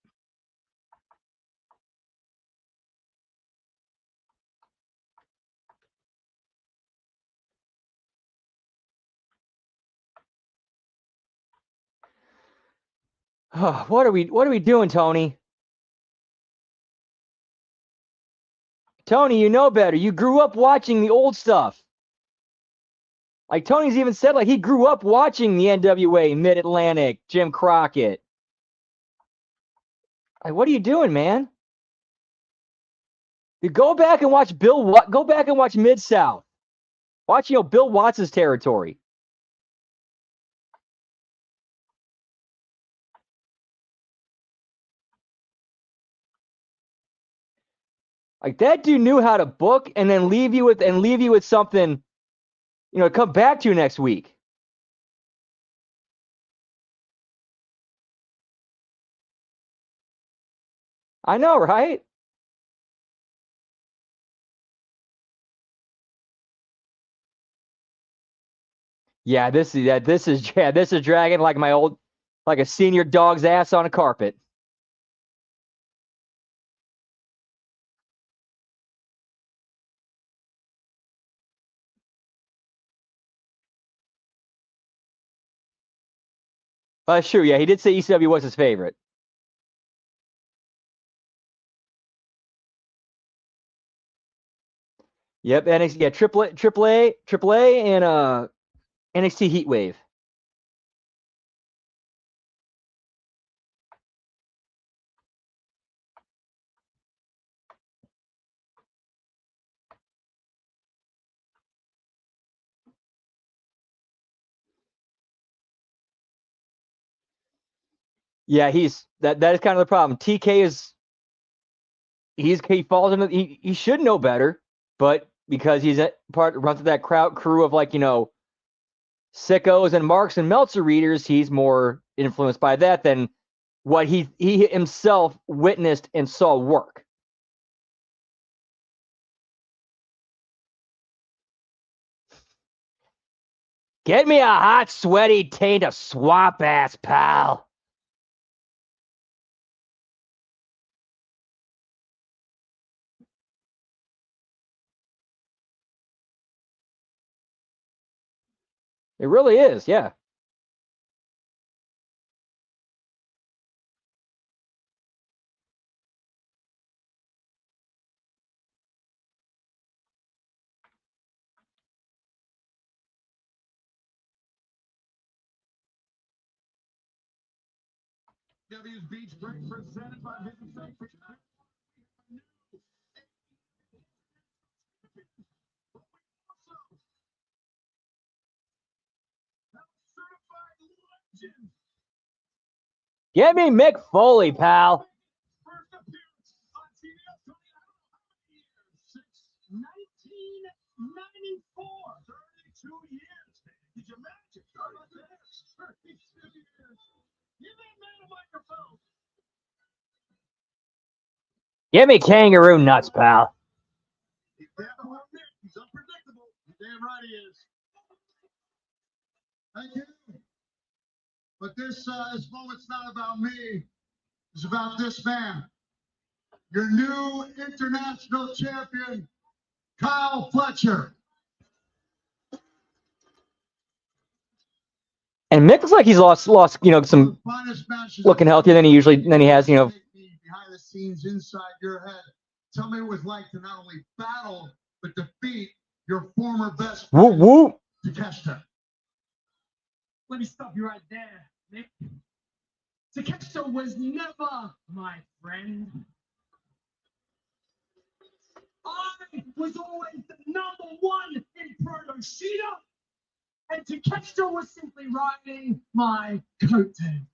What are we doing, Tony? Tony, you know better. You grew up watching the old stuff. Like Tony's even said, like he grew up watching the NWA, Mid-Atlantic, Jim Crockett. Like, what are you doing, man? You go back and watch go back and watch Mid-South. Watch, Bill Watts' territory. Like that dude knew how to book and then leave you with something, to come back to next week. I know, right? Yeah, this is dragging like like a senior dog's ass on a carpet. That's true. Yeah, he did say ECW was his favorite. Yep, NXT, yeah, AAA, and NXT Heatwave. Yeah, that is kind of the problem. TK he falls into he should know better, but because he's runs that crew of like, sickos and Marks and Meltzer readers, he's more influenced by that than what he himself witnessed and saw work. Get me a hot, sweaty taint of swamp ass, pal. It really is, yeah. W's Beach Break presented by Visit. Get me Mick Foley, pal. First appearance on TV since 1994. 32 years. Did you imagine? 32 years. Give that man a microphone. Get me Kangaroo Nuts, pal. He's unpredictable. You're damn right he is. Thank you. But this moment's not about me. It's about this man. Your new international champion, Kyle Fletcher. And Mick looks like he's lost, some looking healthier than he has, Behind the scenes inside your head. Tell me what it was like to not only battle, but defeat your former best friend, whoop. Takeshita. Let me stop you right there, Nick. Takeshita was never my friend. I was always the number one in Proto-Shida, and Takeshita was simply riding my coattails.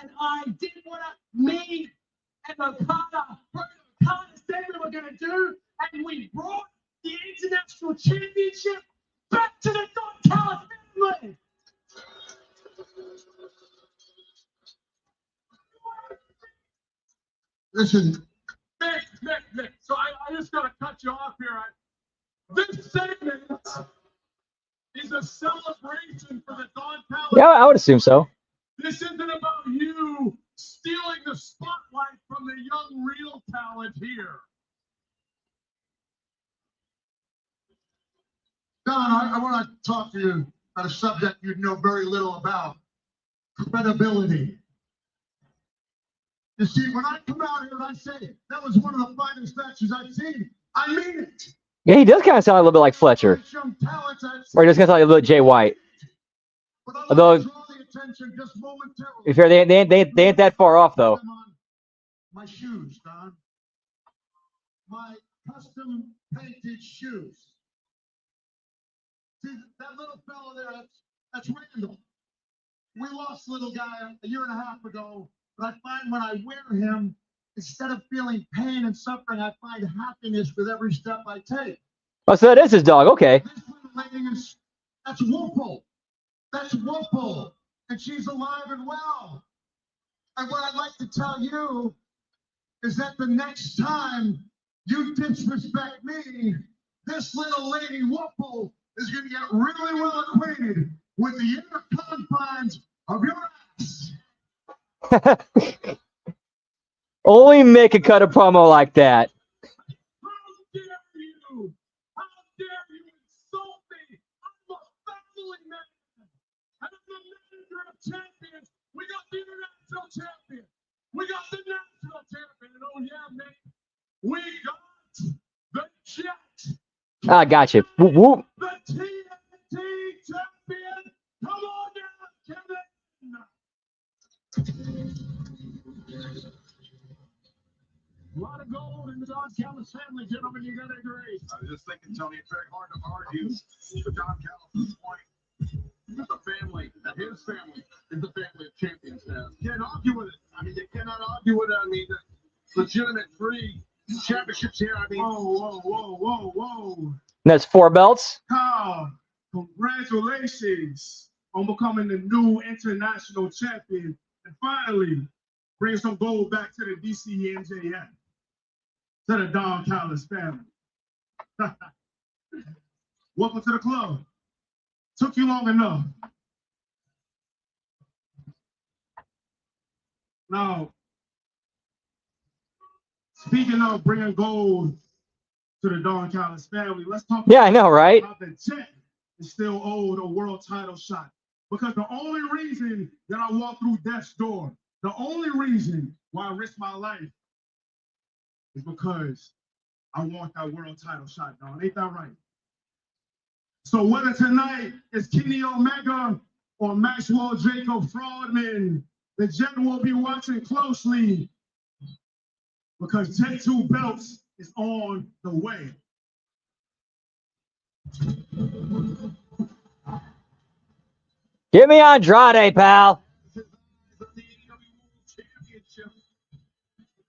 And I did what me and Okada said we were going to do, and we brought the International Championship back to the Don Callis family. Listen, Nick. So I just got to cut you off here. This segment is a celebration for the Don Callis. Yeah, I would assume so. This isn't about you stealing the spotlight from the young real talent here. Don, I want to talk to you about a subject you know very little about: credibility. You see, when I come out here and I say that was one of the finest matches I've seen, I mean it. Yeah, he does kind of sound a little bit like Fletcher. Or he does kind of sound like a little Jay White. Although, to be fair, they ain't that far off, though. My shoes, Don. My custom painted shoes. See, that little fella there, that's Randall. We lost a little guy a year and a half ago, but I find when I wear him, instead of feeling pain and suffering, I find happiness with every step I take. Oh, so that is his dog. Okay. This little lady that's Whoople. That's Whoople. And she's alive and well. And what I'd like to tell you is that the next time you disrespect me, this little lady Whoople is going to get really well acquainted with the inner confines of your ass. Only Mick could cut a promo like that. How dare you? How dare you insult me? I'm a family man. I'm the manager of champions. We got the international champion. We got the national champion. And oh yeah, man, we got the jet. I got you. Whoop, whoop. The TNT champion. Come on down, Kevin. A lot of gold in the Don Callis family, gentlemen. You gotta agree. I was just thinking, Tony, it's very hard to argue for Don Callis' point. The family, his family, is the family of champions now. You can't argue with it. I mean, you cannot argue with it. I mean, legitimate free championships here. I mean, whoa. That's 4 belts. Carl, congratulations on becoming the new international champion and finally bring some gold back to the DCNJF, to the Don Callis family. Welcome to the club. Took you long enough. Now, speaking of bringing gold to the Don Callis family, let's talk Yeah, I know, right? about the Jet is still owed a world title shot. Because the only reason that I walked through death's door, the only reason why I risked my life is because I want that world title shot, Don. Ain't that right? So whether tonight is Kenny Omega or Maxwell Jacob Fraudman, the Jet will be watching closely because Jet 2 belts is on the way. Give me Andrade, pal. The AEW Championship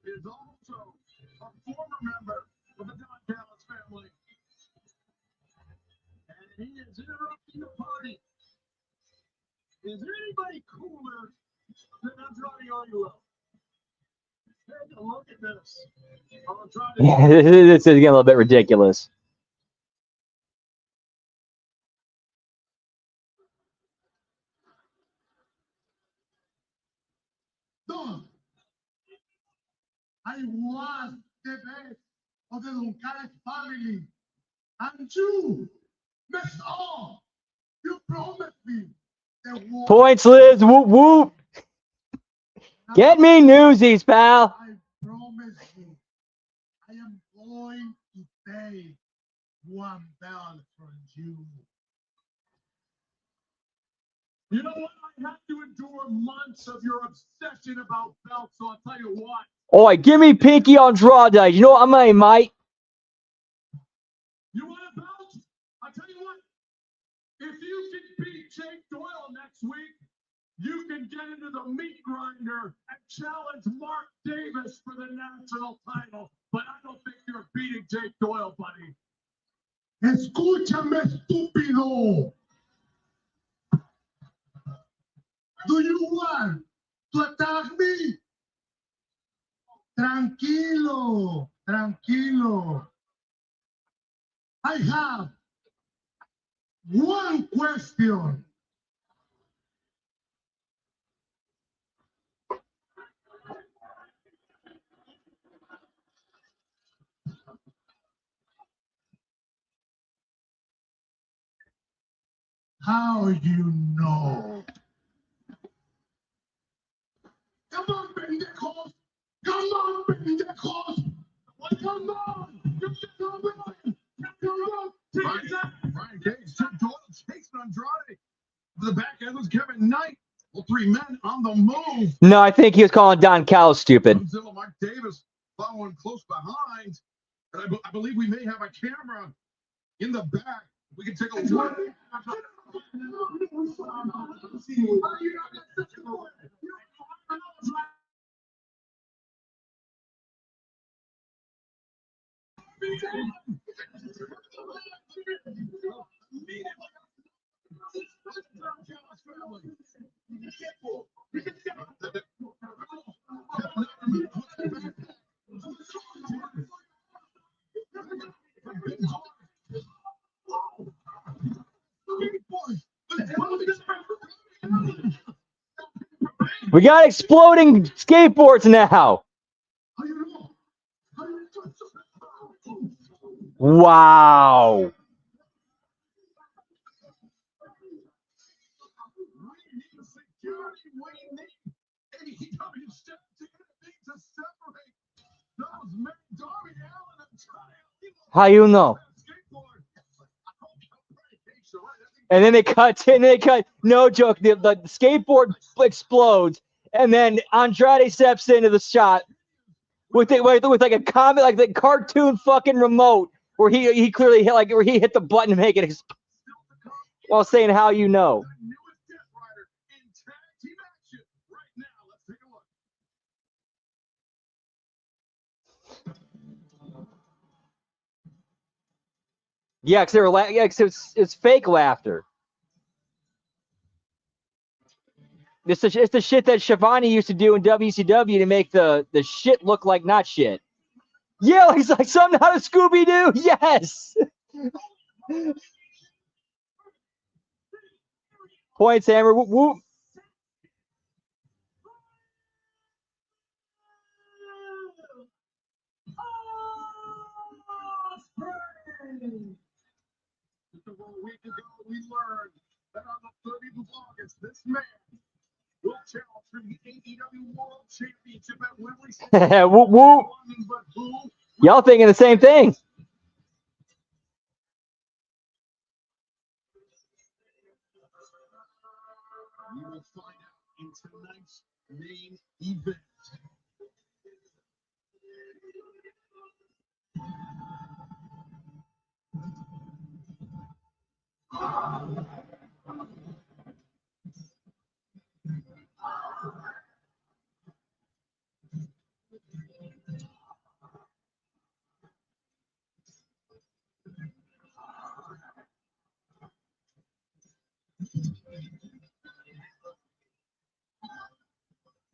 is also a former member of the Don Callis family. And he is interrupting the party. Is there anybody cooler than Andrade Arguello? Take a look at this. Yeah, this is getting a little bit ridiculous. Don, I was the best of the Don Callis family. And you messed up. You promised me the world. Points, Liz. Whoop, whoop. Get me Newsies, pal. I promise you, I am going to take one belt from you. You know what? I have to endure months of your obsession about belts, so I'll tell you what. Oi, give me Pinky Andrade. You know what I mean, mate? You want a belt? I'll tell you what. If you can beat Jake Doyle next week, you can get into the meat grinder and challenge Mark Davis for the national title. But I don't think you're beating Jake Doyle, buddy. Escúchame, estúpido. Do you want to attack me? Tranquilo, tranquilo. I have one question. How you know? Come on, baby, that close. Come on, baby, that close. Come on. Brian Cage, Tim Doyle, Jason Andrade. The back end was Kevin Knight. All three men on the move. No, I think he was calling Don Callis stupid. Godzilla, Mark Davis following close behind. And I believe we may have a camera in the back. We can take a look. We got exploding skateboards now. Wow. How you know? And then they cut. No joke. The skateboard explodes, and then Andrade steps into the shot with like a comic, like the cartoon fucking remote, where he clearly hit where he hit the button to make it while saying "How you know." Yeah, because they were it's fake laughter. It's the shit that Shivani used to do in WCW to make the shit look like not shit. Yeah, he's like something out of Scooby-Doo. Yes. Points, Hammer. Whoop, whoop. Just over a week ago, we learned that on the 30th of August, this man will challenge for the AEW World Championship at Wembley. Whoop, whoop. Y'all thinking the same thing. We will find out in tonight's main event.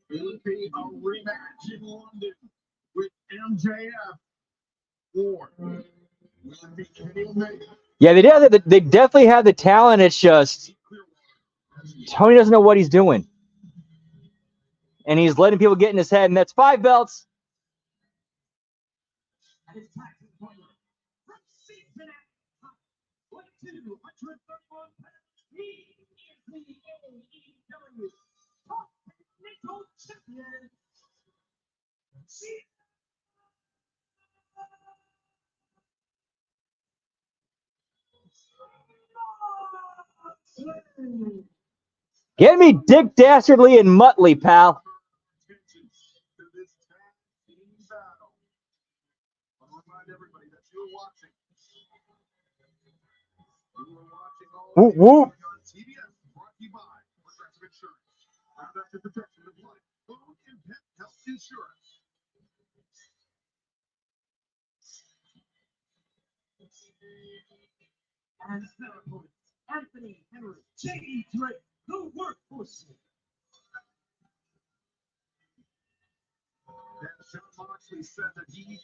It'll be a rematch in London with MJF. Or will it be Kenny Omega? Yeah, they definitely have the talent. It's just Tony doesn't know what he's doing, and he's letting people get in his head. And that's 5 belts. Get me Dick Dastardly and Muttley, pal. Whoop, whoop. And celebrate Anthony Henry, J.E. Drake, the workforce. Sean Moxley said that he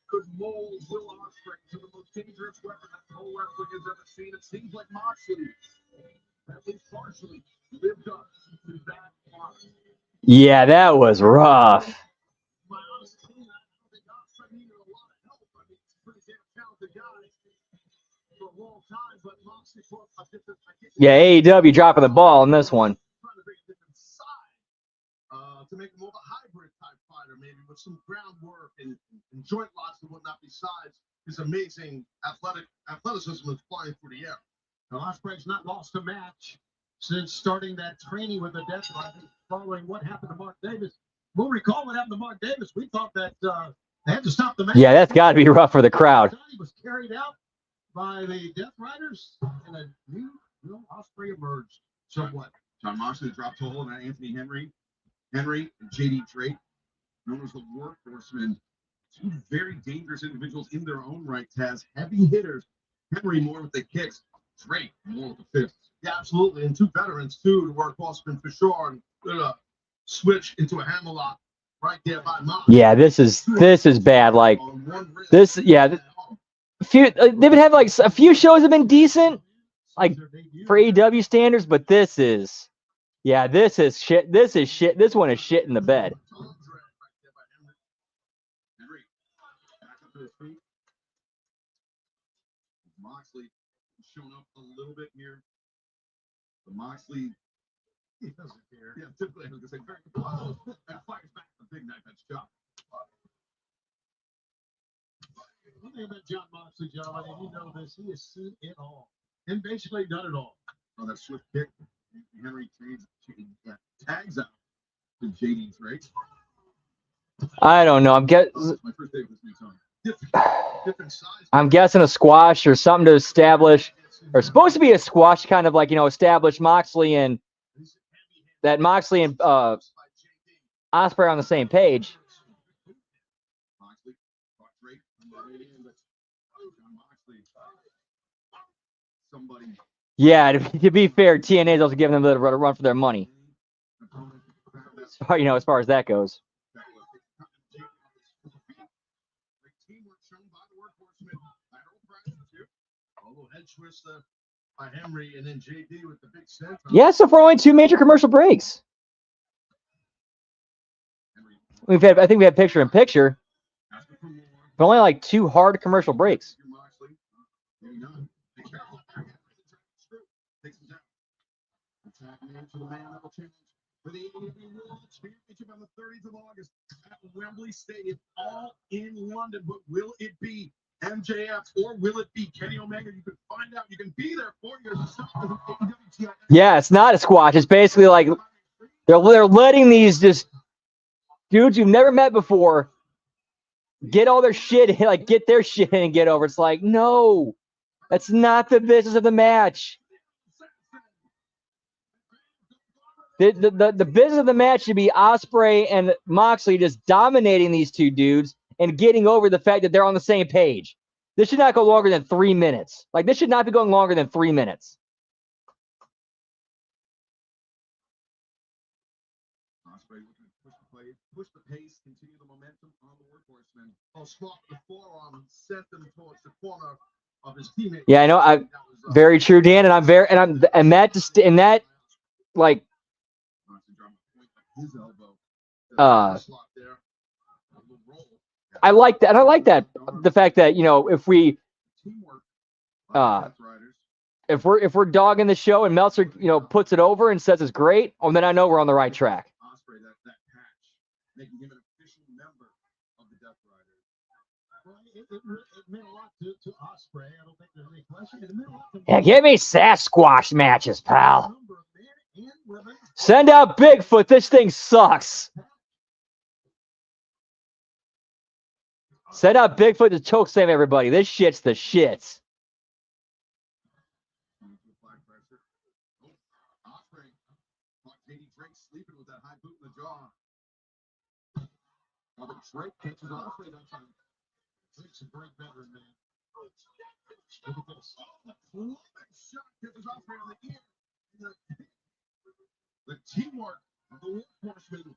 could mold Will Ospreay to the most dangerous weapon that pro wrestling has ever seen. It seems like Moxley, at least partially, lived up to that promise. Yeah, that was rough. My honest opinion, I don't think Ospreay needed a lot of help. I mean, he's a pretty damn talented guy. for a long time, but Moxley for a different. Yeah, AEW dropping the ball on this one. Trying to bring a different side to make him more of a hybrid type fighter, maybe with some groundwork and joint locks and whatnot. Besides his amazing athleticism and flying through the air. Now, Ospreay's not lost a match since starting that training with the Death Riders, following what happened to Mark Davis. We'll recall what happened to Mark Davis. We thought that they had to stop the match. Yeah, that's got to be rough for the crowd. He was carried out by the Death Riders, and a new Ospreay emerged somewhat. John Moxley dropped a hold on Anthony Henry and JD Drake, known as the Workhorsemen. Two very dangerous individuals in their own right, Taz. Heavy hitters. Henry more with the kicks. Drake more with the fists. Yeah, absolutely. And two veterans, too, to work Horseman for sure. And gonna switch into a hammerlock right there by Moxley. Yeah, this is bad. Like this, yeah. They've been having like a few shows have been decent, like for AEW standards, but this is shit. This is shit. This one is shit in the bed. Moxley shown up a little bit here. The Moxley, he doesn't care. Yeah, typically I was gonna say very close and fires back the big knife. That's John. One thing about John Moxley, gentlemen, and you know this, he has seen it all and basically done it all. Oh, that swift kick. Henry tags out to JD Drake. I don't know. My first day with this new song. Different size. I'm guessing a squash or something to establish, or supposed to be a squash, kind of like, establish Moxley and Ospreay on the same page. Yeah, to be fair, TNA is also giving them a little run for their money. As far as that goes. By Henry and then JD with the big center. Yeah, so for only 2 major commercial breaks. I think we had picture in picture, but only like 2 hard commercial breaks. For the AEW World Championship on the 30th of August at Wembley Stadium, all in London. But will it be MJF or will it be Kenny Omega? You can find out. You can be there for yourself. Yeah, it's not a squash. It's basically like they're letting these just dudes you've never met before get all their shit, like get their shit in and get over. It's like, no, that's not the business of the match. The business of the match should be Ospreay and Moxley just dominating these two dudes and getting over the fact that they're on the same page. This should not go longer than 3 minutes. Like, this should not be going longer than 3 minutes. Ospreay looking to push the pace, continue the momentum on the Workhorsemen. Oh, swap the forearm, sent them towards the corner of his teammate. Yeah, I know. Very true, Dan, and that like. His elbow. I like that. And I like that. The fact that, if we if we're dogging the show and Meltzer, puts it over and says it's great, then I know we're on the right track. Ospreay, that patch, making him an official member of the Death Riders. Well, it meant a lot to Ospreay. I don't think there's any question. It meant a lot to Yeah, give me Sasquatch matches, pal. Send out Bigfoot. This thing sucks. Send out Bigfoot to choke slam everybody. This shit's the shits. Ospreay caught JD Drake sleeping with that high boot in the jaw. Now the Drake catches Ospreay that time. Drake's a great veteran, man. Look at this. Shot catches Ospreay on the ear. The teamwork of the Workhorsemen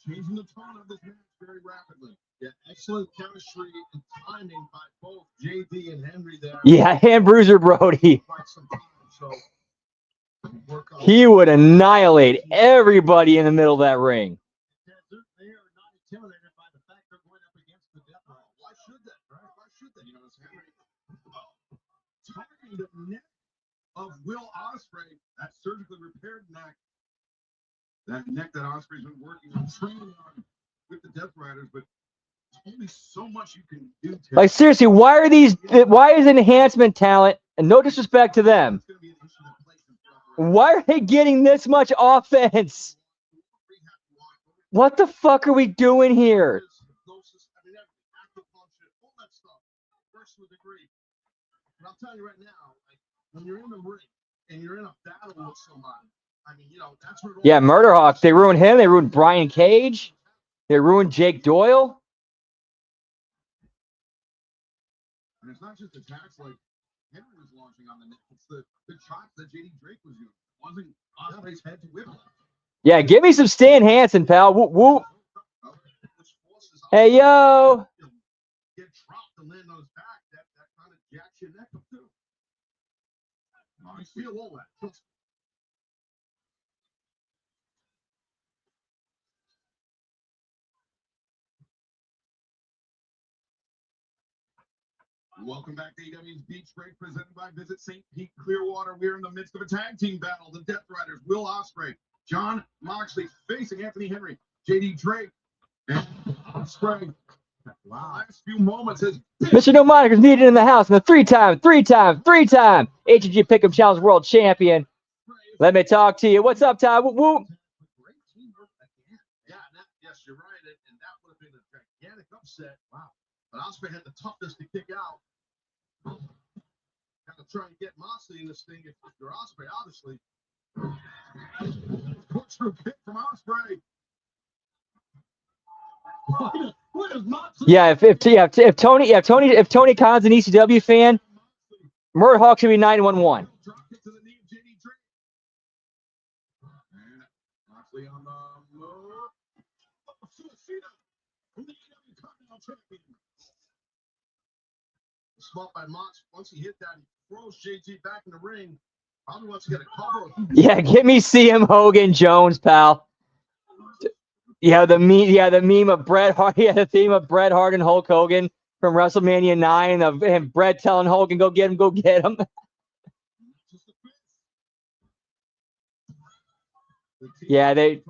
changing the tone of this match very rapidly. Yeah, excellent chemistry and timing by both JD and Henry there. Yeah, and Bruiser Brody. So, he would annihilate everybody in the middle of that ring. They are not intimidated by the fact they're going up against the Death Riders. Why should that? Right? Why should that? It's Henry. the neck of Will Ospreay, that surgically repaired neck. That neck that Ospreay's been working on, training on with the Death Riders, but there's only so much you can do. Ted. Like, seriously, why is enhancement talent, and no disrespect to them, why are they getting this much offense? What the fuck are we doing here? But I'll tell you right now, like, when you're in the ring and you're in a battle with somebody, I mean, you know, that's where Yeah, Murderhawk, they ruined him. They ruined Brian Cage. They ruined Jake Doyle. And it's not just attacks like Henry was launching on the neck. It's the chops that JD Drake was using. It wasn't Ospreay's head to whip. Yeah, give me some Stan Hansen, pal. Whoop, whoop. Hey, yo. Get dropped and land on his back. That kind of jacks your neck up, too. I feel all that. Trust me. Welcome back to AEW's Beach Break, presented by Visit St. Pete Clearwater. We're in the midst of a tag team battle. The Death Riders, Will Ospreay, John Moxley facing Anthony Henry, JD Drake, and Ospreay. Wow. The last few moments has Mr. No Monikers needed in the house, and the three-time HMG Pick'em Challenge World Champion. Let me talk to you. What's up, Ty? Whoop, whoop. Yeah, yes, you're right. And that would have been a gigantic upset. Wow. But Ospreay had the toughness to kick out. Got to try and get Moxley in this thing if you're Ospreay, obviously. Push kick from Ospreay. Yeah, if Tony Khan's an ECW fan, Murderhawk should be 911. Spot by Mox. Once he hit that, he throws JT back in the ring. Probably wants to get a cover. Yeah, give me CM Hogan Jones, pal. Yeah, the meme of Bret Hart. Yeah, the theme of Bret Hart and Hulk Hogan from WrestleMania 9 of him, Bret telling Hogan, "Go get him, go get him." Yeah, they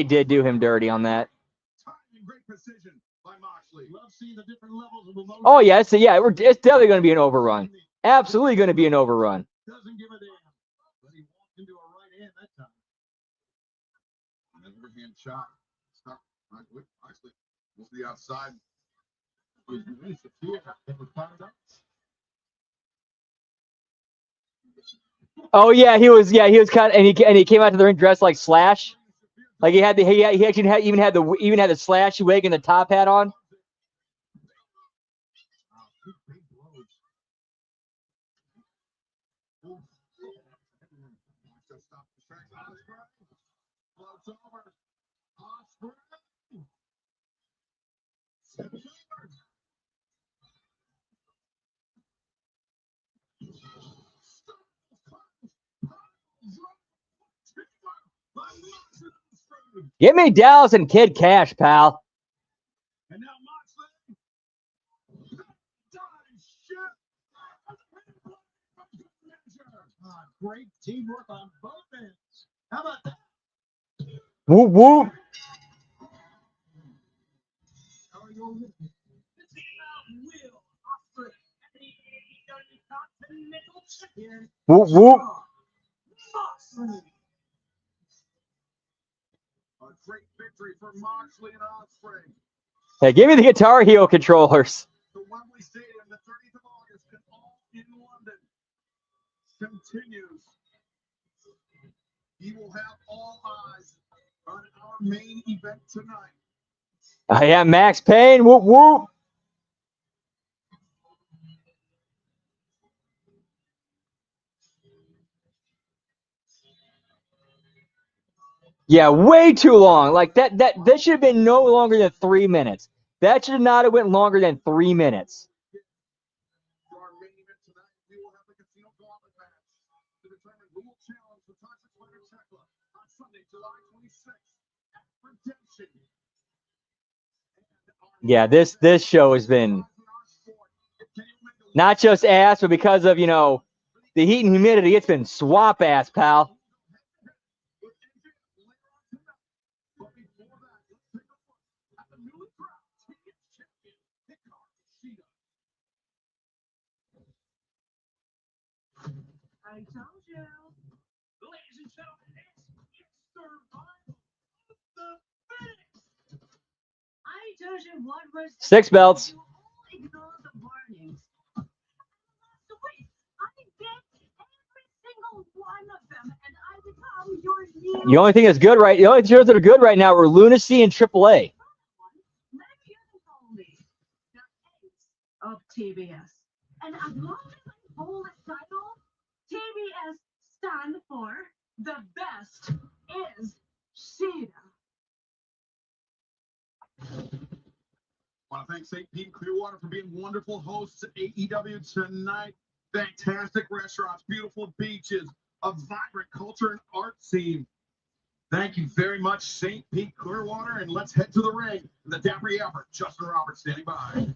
did do him dirty on that. Oh yeah, it's definitely going to be an overrun. Absolutely going to be an overrun. Doesn't give a damn. But he walked into a right hand that time. And an overhand shot. Stuck. Actually, was the outside. Oh yeah, he was kind of, and he came out to the ring dressed like Slash. Like he actually even had the Slash wig and the top hat on. Give me Dallas and Kid Cash, pal. And now Moxley. Great teamwork on both ends. How about that? Whoop whoop. Whoop whoop. A great victory for Moxley and Ospreay. Hey, give me the Guitar Hero controllers. The Wembley Stadium, the 30th of August, and all in London continues. He will have all eyes on our main event tonight. I am Max Payne. Whoop whoop. Yeah, way too long. Like that should have been no longer than 3 minutes. That should not have went longer than 3 minutes. For our main event tonight, we will have the Casino Gauntlet match to determine who will challenge the Toxic Fighter Tekla on Sunday, July 26th at Redemption. Yeah, this show has been. Not just ass, but because of, you know, the heat and humidity, it's been swamp ass, pal. I told you. Ladies and gentlemen, it's survival of the fittest. I told you what was 6 belts. you all ignore the warnings. So wait, I did every single one of them, and I become your new The only thing that's good right, the only shows that are good right now are Lunacy and AAA. Maybe you can call me the ace of TBS. And as long as I hold the title, TBS stand for the best is Sheeta. I want to thank St. Pete and Clearwater for being wonderful hosts at AEW tonight. Fantastic restaurants, beautiful beaches, a vibrant culture and art scene. Thank you very much, St. Pete, Clearwater, and let's head to the ring. The Dapper Yapper, Justin Roberts, standing by.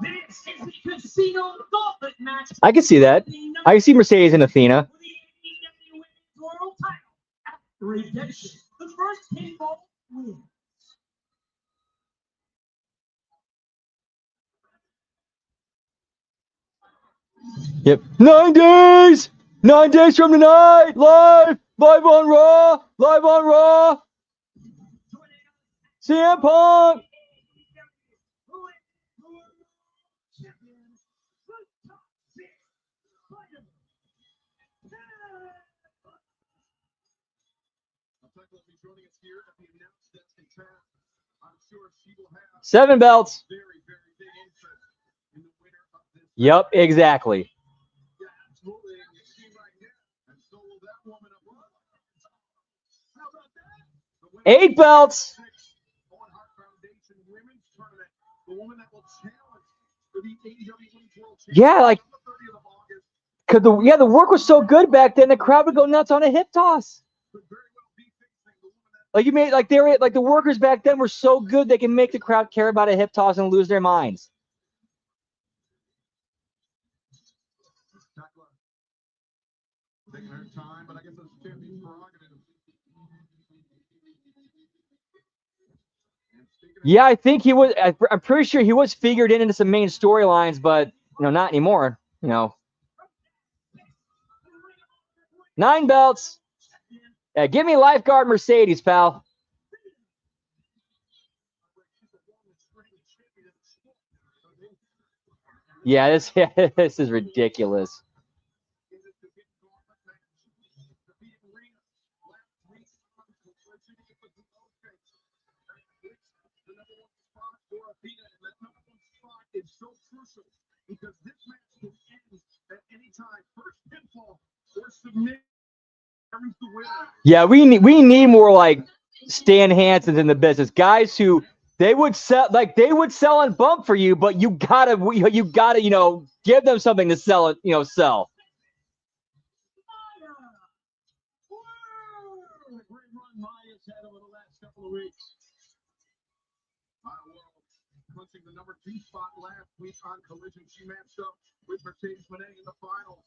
This is the Casino Gauntlet match. I can see that. I can see Mercedes and Athena. For the AEW Women's World Title at Redemption. The first pinfall wins. Yep. 9 days! 9 days from tonight! Live! Live on Raw! Live on Raw! CM Punk! I'm sure she will have 7 belts. very, very big interest in the winner of this. Yep, exactly. Yeah, absolutely. And you see right here, and so will that woman up. How about that? The winner 8 belts. of the Owen Hart Foundation Women's Tournament. The woman that will challenge for the AEW Women's World Championship Yeah, like, on the 30th of August. cause the work was so good back then, the crowd would go nuts on a hip toss. Could very well be facing the woman that Like you made, like they were, like the workers back then were so good they can make the crowd care about a hip toss and lose their minds. Tekla taking her time, but I guess that's champion's prerogative. And speaking of Yeah, I think he was. I'm pretty sure he was figured into some main storylines, but you know, not anymore. You know, 9 belts. Yeah, give me lifeguard Mercedes, pal. Yeah, this this is ridiculous. is so crucial because this match can end at any time. First pinfall or submit. Determines the winner. Yeah, we need more like Stan Hansons in the business, guys who they would sell and bump for you, but you gotta you know give them something to sell it, you know, sell. The great run Maya's had over the last couple of weeks. Maya World clinching the number 2 spot last week on Collision. She matched up with Mercedes Moné in the finals.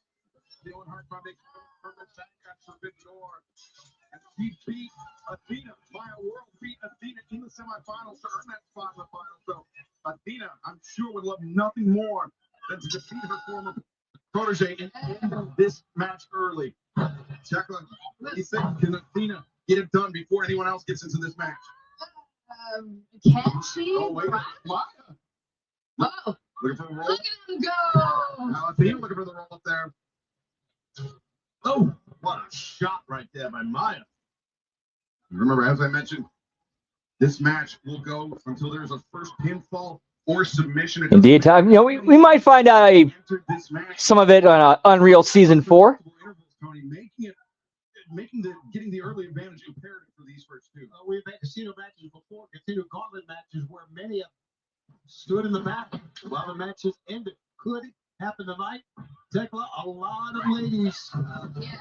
The Owen Hart Foundation tournament back at Forbidden Door. And she beat Athena. Maya World beat Athena in the semifinals to earn that spot in the finals. So Athena, I'm sure, would love nothing more than to defeat her former protege and end this match early. Tekla, what do you think? Can Athena get it done before anyone else gets into this match? Can she? Oh, wait. Maya. Oh, Looking for a roll. look at him go. Now Athena looking for the roll up there. Oh, what a shot right there by Maya. Remember, as I mentioned, this match will go until there's a first pinfall or submission. Indeed, time. You know, we might find out some of it on Unreal Season 4. Tony, getting the early advantage imperative for these first two. We've had casino matches before, casino gauntlet matches where many have stood in the back while the matches ended. Could it happen tonight? Tekla, a lot of ladies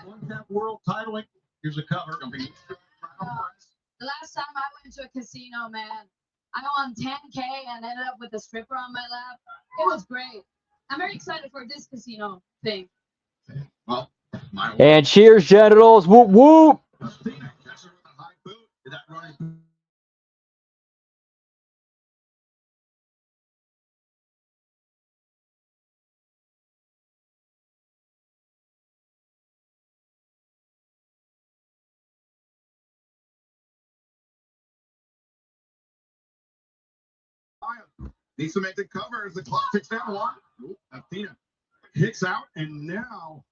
want that world title. Here's a cover. The last time I went to a casino, man, I won 10K and ended up with a stripper on my lap. It was great. I'm very excited for this casino thing. Well, my And cheers, genitals. Whoop, whoop. Athena catches her with a high boot. Did that running? Needs to make the cover as the clock ticks down. One. Ooh, Athena hits out, and now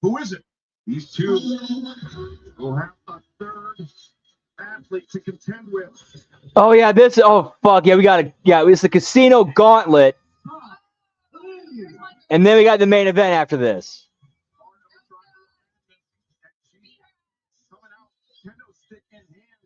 who is it? These two will have a third athlete to contend with. Oh, yeah, this. Oh, fuck. Yeah, we got to. Yeah, it's the casino gauntlet. And then we got the main event after this. Coming out, kendo stick in hand.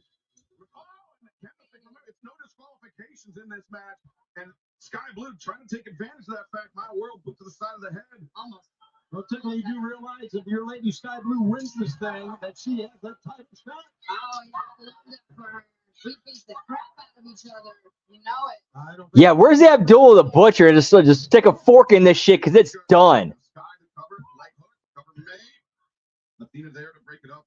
Oh, and the kendo stick. It's no disqualifications in this match. And Sky Blue trying to take advantage of that fact. My world put to the side of the head. Almost. Well, Tickle, you do realize if your lady Sky Blue wins this thing, that she has that title shot. Oh, yeah, I love it for her. We beat the crap out of each other. You know it. I don't Yeah, where's the Abdul the Butcher? Just stick a fork in this shit because it's done. Sky to cover, leg hook, cover made. Athena there to break it up.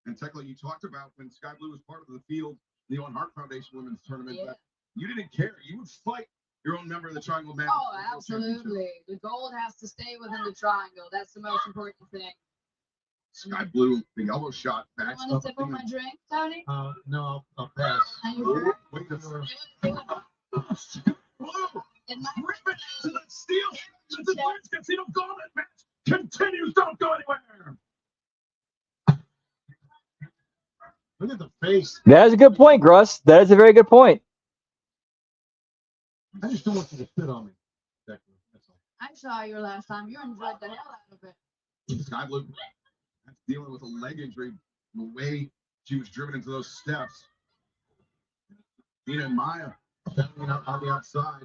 And Tekla, you talked about when Sky Blue was part of the field, the Owen Hart Foundation Women's Tournament, Yeah. that you didn't care. You would fight your own member of the Triangle Man. Oh, absolutely. The gold has to stay within the triangle. That's the most important thing. Sky Blue, the elbow shot, You backs want up. to sip on my drink, Tony? No, I'll pass. Are you sure? Wait a second. Blue, It might rip it to the steel. The Twins Casino Gauntlet match continues. Don't go anywhere. Look at the face. That is a good point, Gruss. That is a very good point. I just don't want you to spit on me. That's all. I saw you last time. You enjoyed the hell out of it. Sky Blue that's dealing with a leg injury. The way she was driven into those steps. Nina and Maya standing out on the outside.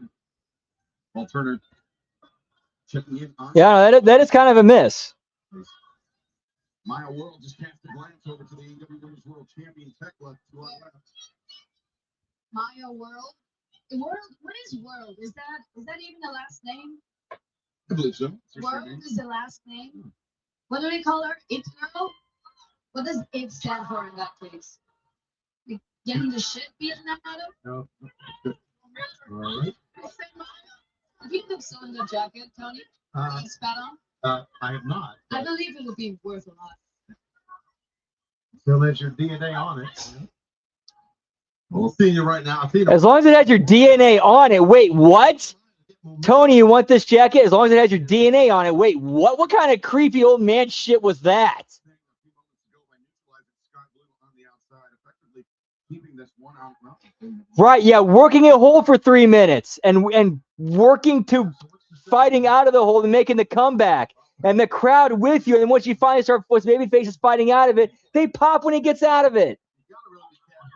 While Turner checking in on Yeah, that is kind of a miss. Maya World just cast a glance over to the AEW Women's World Champion Tekla to our left. Maya World. World. What is World? Is that even the last name? I believe so. It's her World surname. is the last name. What do they call her? It girl? What does it stand for in that case? Like getting the shit beaten out of? No. All right. I said Maya. You look so in the jacket, Tony. Uh, You spat on. I have not. I believe it would be worth a lot. Still has your DNA on it. Well, seeing you right now. As long as it has your DNA on it. Wait, what? Tony, you want this jacket? As long as it has your DNA on it. Wait, what? What kind of creepy old man shit was that? Right, yeah, working a hole for 3 minutes and working to fighting out of the hole and making the comeback. And the crowd with you. And once you finally start, once Babyface is fighting out of it, they pop when he gets out of it.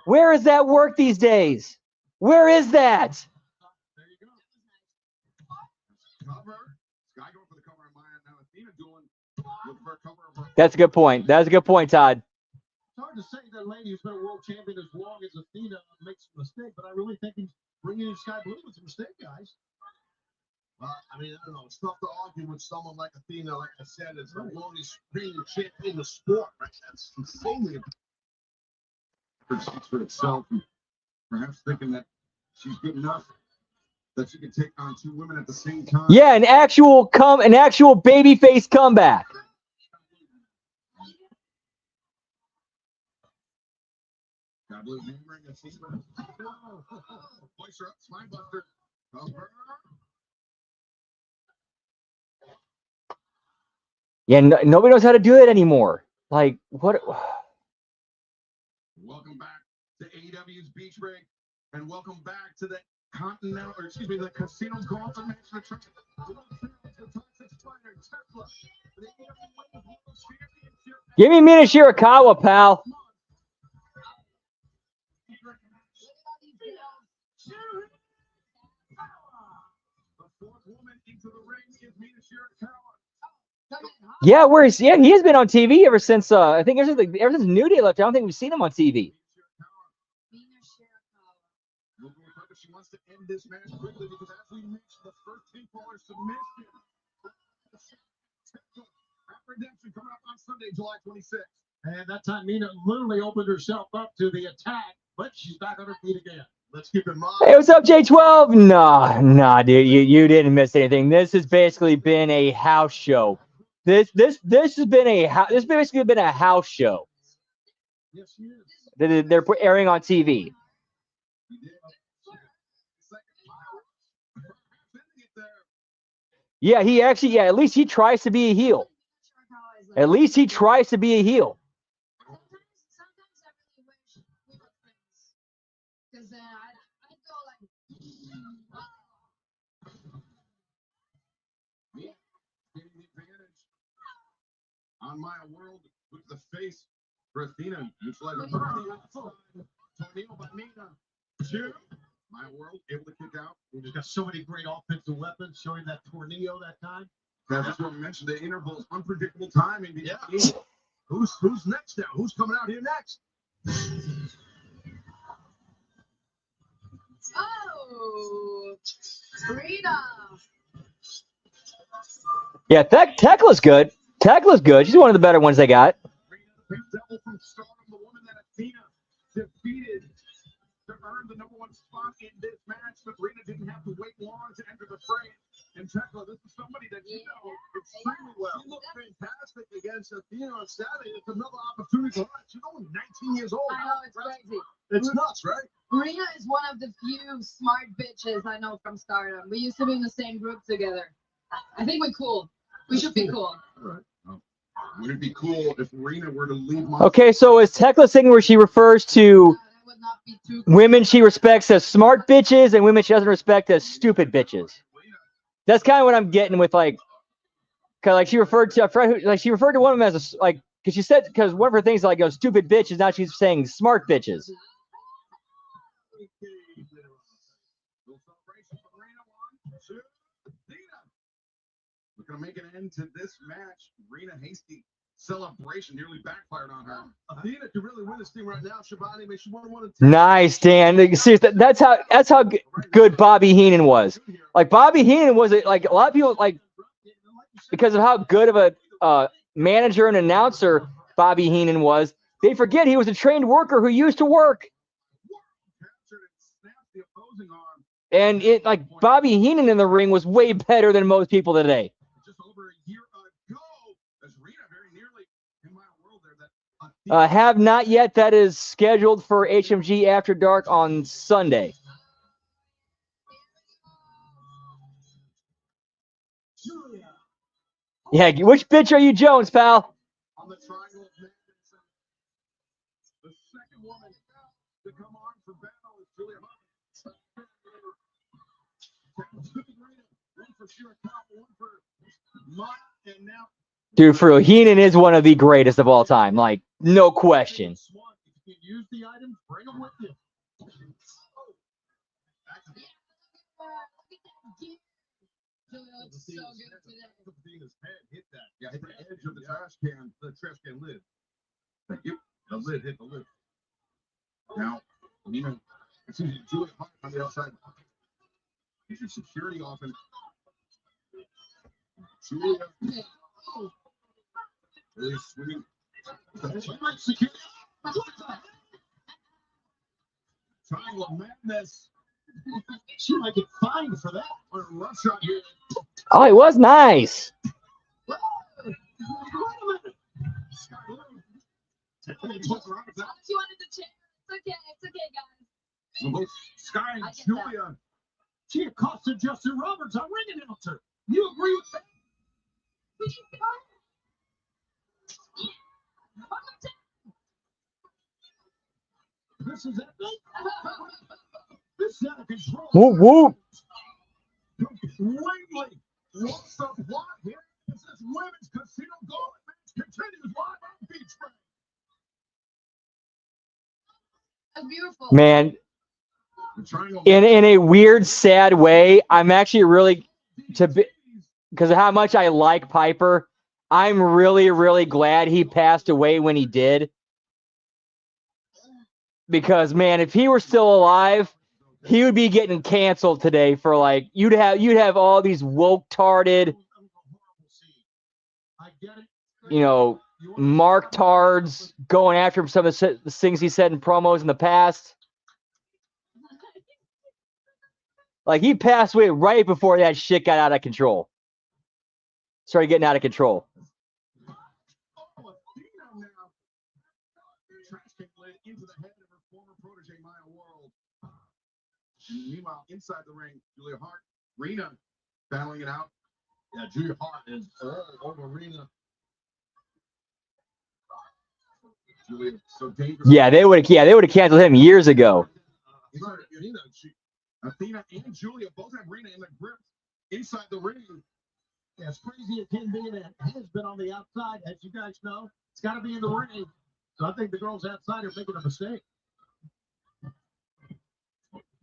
Where is that work these days? Where is that? There you go. Cover. Sky going for the cover of Maya. Now Athena doing looking for a cover of her. That's a good point. That's a good point, Todd. It's hard to say that lady who's been a world champion as long as Athena makes a mistake, but I really think bringing in Sky Blue was a mistake, guys. Well, I mean, I don't know. It's tough to argue with someone like Athena. Like I said, it's the longest reigning champion in the sport. Right? That's insanely important. It speaks for itself. And perhaps thinking that she's good enough that she can take on 2 women at the same time. Yeah, an actual babyface comeback. God blue hammering Athena. Place her up, spine buster. Cover. Yeah, nobody knows how to do it anymore. Like, what? Welcome back to AEW's Beach Break, and welcome back to the Continental, or excuse me, the Casino Gauntlet match. Give me Mina Shirakawa, pal. The 4th woman into the ring is Mina Shirakawa. Yeah, he has been on TV ever since ever since New Day left. I don't think we've seen him on TV. she wants to end this match quickly because, as we mentioned, the first takeover submission. Redemption coming up on Sunday, July 26th. And that time, Mina literally opened herself up to the attack, but she's back on her feet again. Let's keep in mind. Hey, what's up, J12? Nah, dude, you didn't miss anything. This has basically been a house show. This has been this basically been a house show. Yes, she is. That they're airing on TV. Yeah, he actually, yeah, at least he tries to be a heel. At least he tries to be a heel. Sometimes I really wish we were friends. Because then I'd go like, Getting the advantage on my world with the face for Athena. Neutralizing tornado by Mina. Two. My world able to kick out. We just got so many great offensive weapons, showing that tornado that time. That's just what we mentioned. The intervals, unpredictable timing. Yeah. Who's next now? Who's coming out here next? oh, Rita. Yeah, Tekla's good. Tekla's good. She's one of the better ones they got. Rita, the pink devil from Stardom, the woman that Athena defeated to earn the #1 spot in this match. But Rita didn't have to wait long to enter the fray. And Tekla, this is somebody that you know extremely well. She looked fantastic against Athena on Saturday. It's another opportunity for her. She's only 19 years old. I know, it's crazy. It's nuts, right? Rita is one of the few smart bitches I know from Stardom. We used to be in the same group together. I think we're cool. We should be cool. All right. Would it be cool if Rita were to leave? Okay, so is Tekla thing where she refers to That would not be too women she respects as smart bitches and women she doesn't respect as stupid bitches? That's kind of what I'm getting with, like, cause like she referred to a friend who, like, she referred to one of them as a, like, because she said, because one of her things like stupid bitches, now she's saying smart bitches. We're gonna make an end to this match. Rena hasty celebration nearly backfired on her. Athena could really win this thing right now. Shivani makes you want Nice, Dan. Seriously, that's how good Bobby Heenan was. Like, Bobby Heenan was, like, a lot of people, like, because of how good of a manager and announcer Bobby Heenan was, they forget he was a trained worker who used to work. And it, like, Bobby Heenan in the ring was way better than most people today. Just over a year ago, as Rena very nearly in my world there that Have not yet. That is scheduled for HMG After Dark on Sunday. Yeah, which bitch are you, Jones, pal? on the triangle of madness. The second woman to come on for battle is Julia Hump. One for Shirakawa, one for Mott, and now Dude, for real, Heenan is one of the greatest of all time. Like, no question. If you can use the items, bring them with you. Looks so good today. Athena's head hit that. Yeah, hit the edge of the trash can lid. Thank you. The lid hit the lid. Now, Julia Hump on the outside. Get your security off and Julia is swimming. Triangle of madness. She might get fined for that. What a rough shot here. Oh, it was nice. Wait a minute. You wanted to check. It's okay, guys. So both Sky and I get Julia. She accosted Justin Roberts, our ring announcer. You agree with that? This is epic. This is out of control. Whoop, whoop. Completely lost the plot here. This is women's casino gauntlet match continues live on Beach Break. That's beautiful. Man, The triangle. in a weird, sad way, I'm actually really, because of how much I like Piper, I'm really, really glad he passed away when he did. Because, man, if he were still alive, he would be getting canceled today for like you'd have all these woke-tarded, mark-tards going after him some of the things he said in promos in the past. Like he passed away right before that shit got out of control. Started getting out of control. Into the head of her former protege, Maya World. And meanwhile, inside the ring, Julia Hart, Rena battling it out. Yeah, Julia Hart is all over Rena. Julia, so dangerous. Yeah, they would have canceled him years ago. Athena and Julia both have Rena in the grip inside the ring. As crazy as can be, it has been on the outside, as you guys know. It's got to be in the ring. So I think the girls outside are making a mistake.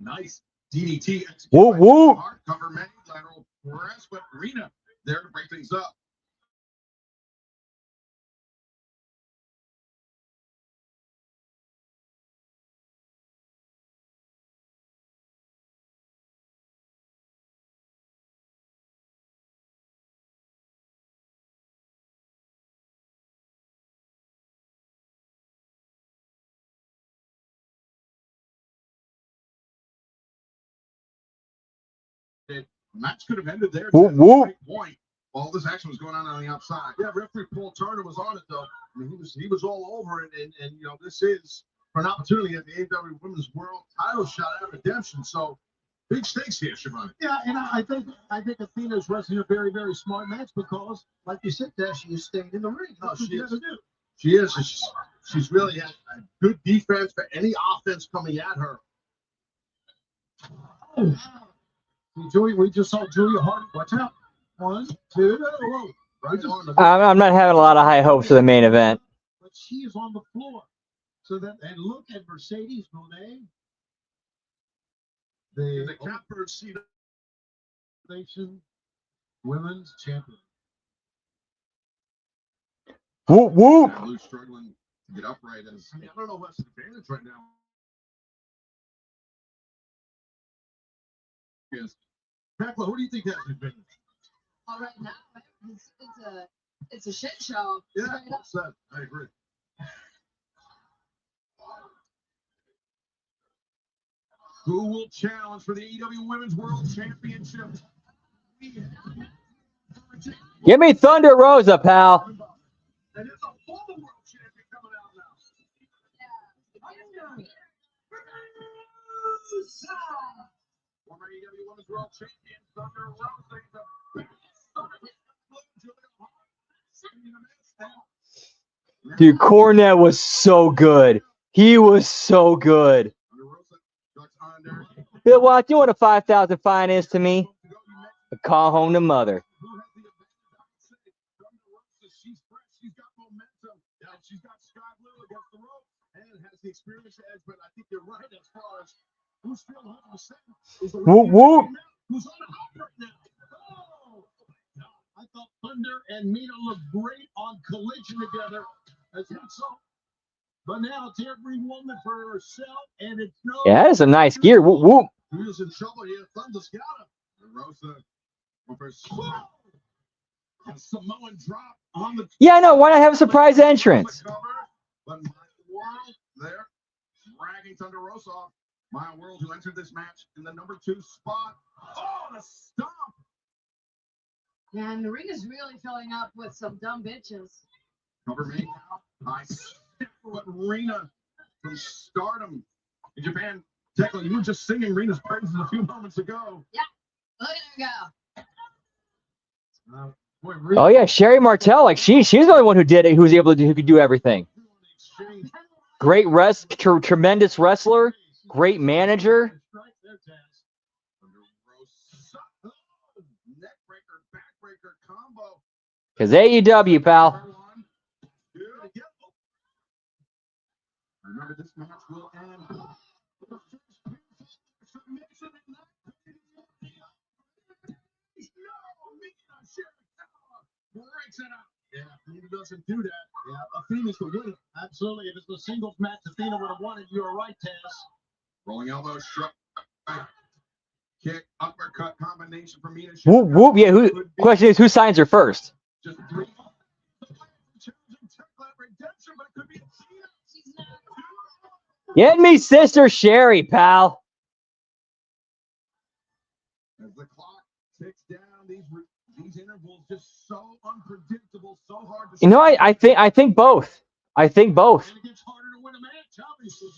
Nice DDT. Whoop, whoop. Hard cover many lateral press, but Rena there to break things up. The match could have ended there. Whoop, whoop. Point. All this action was going on the outside. Yeah, referee Paul Turner was on it though. I mean, he was all over it, and this is for an opportunity at the AEW Women's World Title shot at redemption. So big stakes here, Shivani. Yeah, and I think Athena's wrestling a very, very smart match because, like you said, Dash, she is staying in the ring. No, she is. She's really had a good defense for any offense coming at her. We just saw Julia Hart. Watch out. 1, 2, whoa. Right on the I'm not having a lot of high hopes for the main event. But she is on the floor. So that, and look at Mercedes Monet. the Catbird seat Nation Women's Champion. Whoop, whoop. Lou's struggling to get upright. As I don't know what's the advantage right now. Yes. Pekla, who do you think has the advantage? All right now, it's a shit show. Yeah, Straight up. upset. I agree. Who will challenge for the AEW Women's World Championship? Give me Thunder Rosa, pal. And it's a former world champion coming out now. Former AEW Women's World Champion Thunder Rosa. Dude, Cornette was so good. He was so good. Bill Watts, you know what a 5,000 fine is to me? A call home to mother. She's fresh. She's got momentum. Yeah, she's got Scott Little against the rope and has the experience edge. But I think you're right as far as who's still 100% is the Whoop, whoop. who's on the hop right now. Oh, I thought Thunder and Mina looked great on Collision together. As we saw. But now it's every woman for herself, and it's no. Yeah, that is some nice gear. Whoop, whoop. Who's in trouble here? Thunder's got him. Rosa with her a Samoan drop on the. Yeah, I know. Why not have a surprise entrance? But my world there dragging Thunder Rosa off. My world who entered this match in the number 2 spot. Oh, the stomp. And the ring is really filling up with some dumb bitches. Cover me. I stick with Rena from Stardom in Japan. Tekla, you were just singing Rena's praises a few moments ago. Yeah, look at her go. Oh yeah, Sherry Martel. Like she's the only one who did it. Who was able to who could do everything. Great tremendous wrestler. Great manager. Because AEW, pal. Remember, this match will end. Breaks it up. Yeah, Athena doesn't do that. Yeah, Athena's the winner. Absolutely. If it's the singles match Athena would have won it, you're right, Taz. Rolling elbow, struck Kick, uppercut combination for Mina. Whoop, whoop. Yeah. Who? Question is, who signs her first? Just three. Redemption, but it could be Get me Sister Sherry, pal. as the clock ticks down. These intervals just so unpredictable, so hard to. You know, I think both. I think both. And it gets harder to win a match, obviously,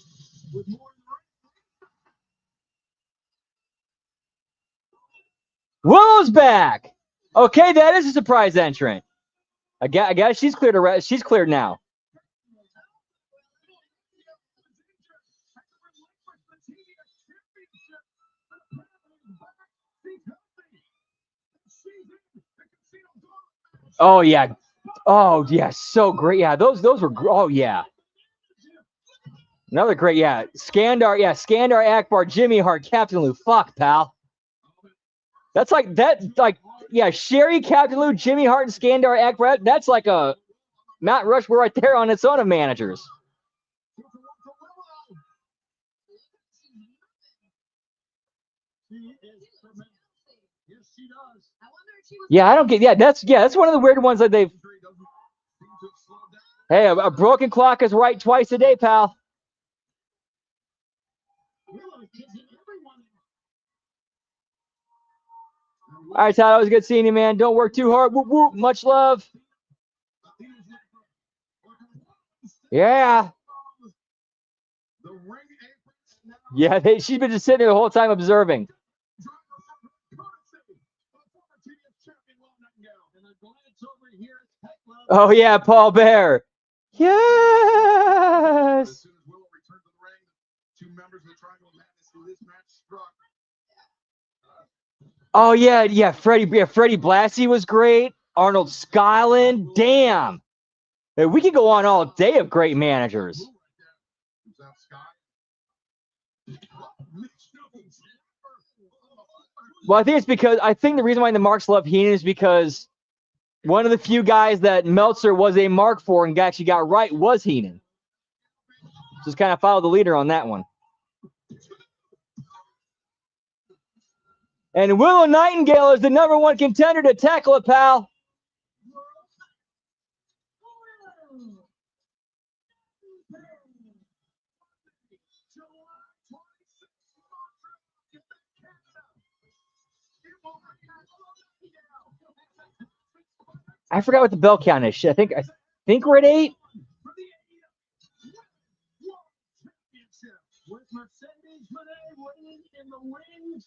with more in the ring. Willow's back. Okay, that is a surprise entrant. I guess she's cleared. She's cleared now. Oh yeah. Oh yeah. So great. Yeah. Those were. Oh yeah. Another great. Yeah. Skandar. Yeah. Skandar, Akbar, Jimmy Hart, Captain Lou. Fuck, pal. That's like that. Like yeah. Sherry, Captain Lou, Jimmy Hart, and Skandar, Akbar. That's like a Mount Rushmore right there on its own of managers. Yeah, I don't get. Yeah, that's one of the weird ones that they've. Hey, a broken clock is right twice a day, pal. All right, Todd. It was good seeing you, man. Don't work too hard. Whoop, whoop. Much love. Yeah. Yeah, she's been just sitting there the whole time observing. Oh yeah, Paul Bear. Yes. Oh yeah, yeah. Freddie Blassie was great. Arnold Skyland. Damn. Hey, we could go on all day of great managers. Well, I think the reason why the Marks love Heenan is because one of the few guys that Meltzer was a mark for and actually got right was Heenan. Just kind of follow the leader on that one. And Willow Nightingale is the #1 contender to tackle it, pal. I forgot what the bell count is. I think we're at 8. With Mercedes Moné waiting in the wings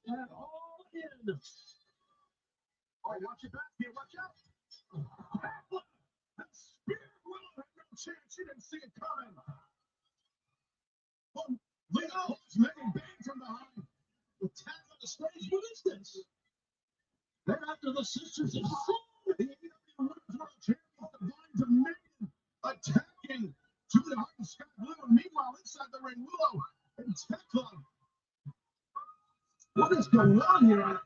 and all in. Oh, watch your back here, watch out. That Spirit Willow had no chance. She didn't see it coming. Oh, Leo is making bang from behind. The tap on the stage. What is this? They're after the sisters of Soul. The AEW Women's World Champions, Divine Dominion, attacking Julia Hart and Scott Blue. And meanwhile, inside the ring, Willow and Tekla. What is going on here?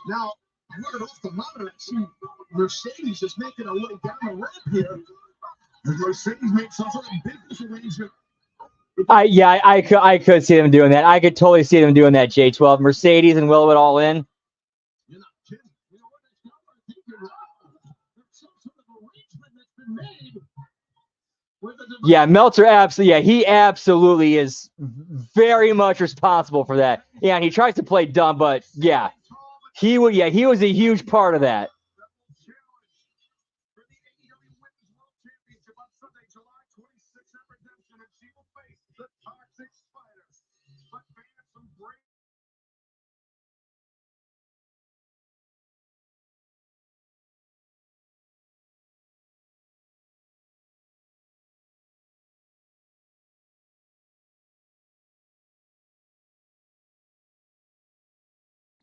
Now, looking off the monitor, I see Mercedes is making her way down the ramp here. As Mercedes makes some sort of business arrangement. I could see them doing that. I could totally see them doing that, J12. Mercedes and Willow it all in. You're not kidding. You know what? I think you're right. There's some sort of arrangement that's been made. Yeah, Meltzer absolutely. Yeah, he absolutely is very much responsible for that. Yeah, and he tries to play dumb, but yeah, he was a huge part of that.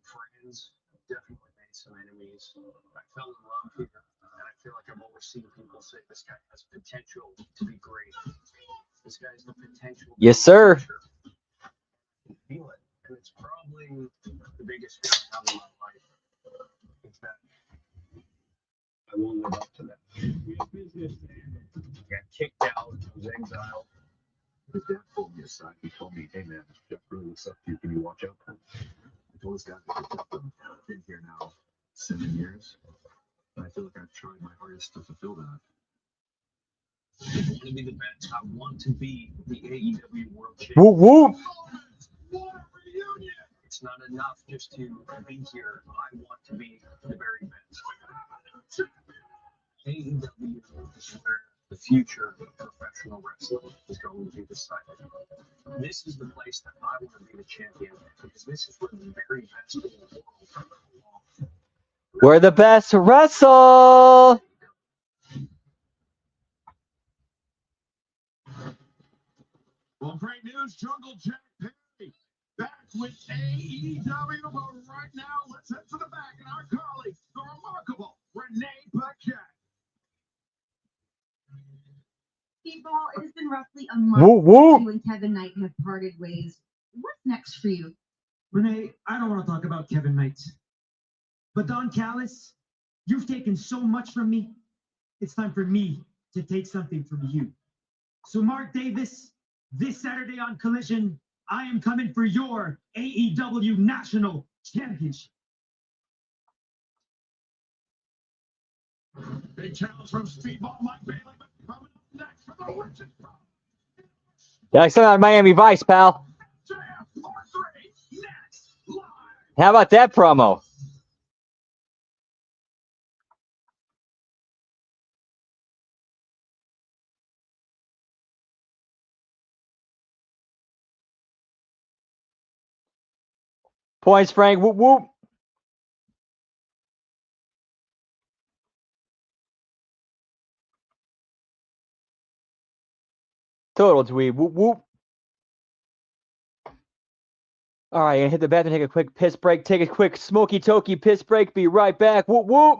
Friends, definitely made some enemies. I fell in love here, and I feel like I've always seen people say this guy has potential to be great. This guy has the potential. Yes, sir. Feel it, and it's probably the biggest feeling out of my life. It's that I won't live up to that. Got kicked out, was exiled. His dad pulled me aside. He told me, "Hey man, Jeff really looks up to you. Can you watch out for him?" I told this guy that I've been here now 7 years. And I feel like I've tried my hardest to fulfill that. I want to be the best. I want to be the AEW World Whoop Champion. whoop. What a reunion! It's not enough just to be here. I want to be the very best. AEW is where the future of professional wrestling is going to be decided. This is the place that I want to be the champion because this is where the very best in the world belong. We're the best to wrestle. Well, great news, Jungle Jack Perry back with AEW. But right now, let's head to the back and our colleague, the remarkable Renee Paquette. Speedball, it has been roughly a month Whoop since whoop. you and Kevin Knight have parted ways. What's next for you? Renee, I don't want to talk about Kevin Knight. But Don Callis, you've taken so much from me. It's time for me to take something from you. So Mark Davis, this Saturday on Collision, I am coming for your AEW National Championship. Big challenge from Speedball Mike Bailey, but coming up next for the richest Yeah, I saw on Miami Vice, pal. JF Part 3 next live. How about that promo? Points, Frank. Whoop whoop. Total dweeb. Whoop whoop. All right, gonna hit the bathroom, take a quick piss break, take a quick smoky tokey piss break. Be right back. Whoop whoop.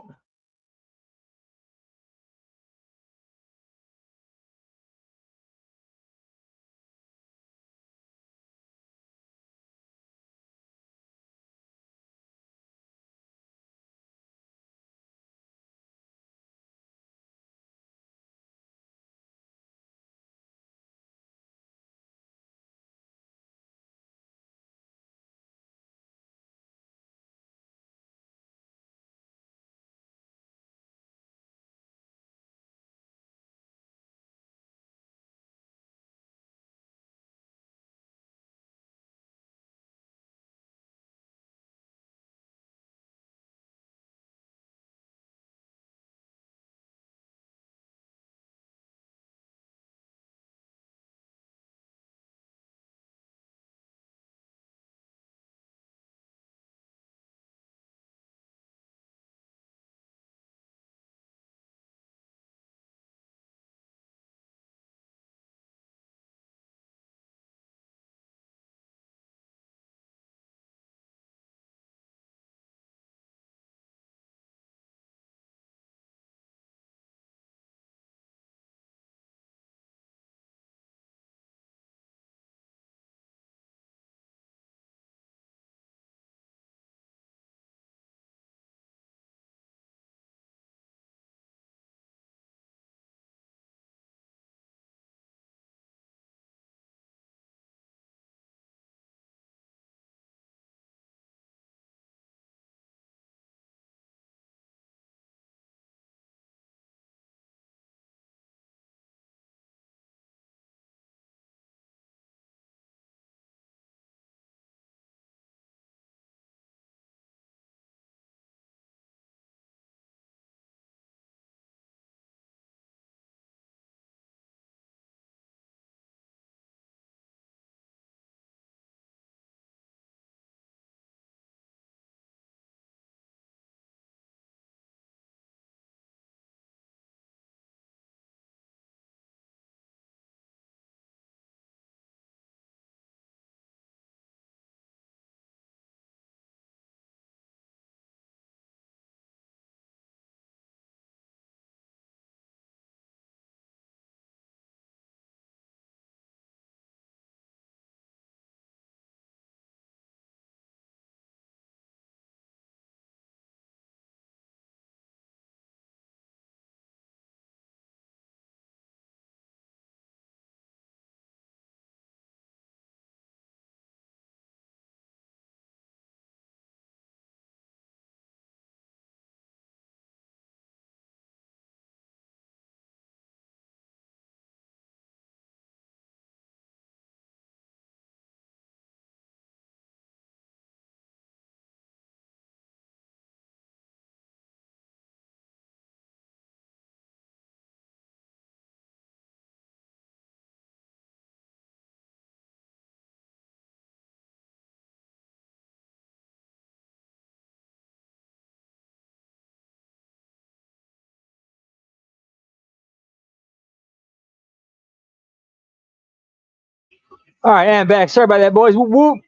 All right, and back. Sorry about that, boys. Whoop, whoop.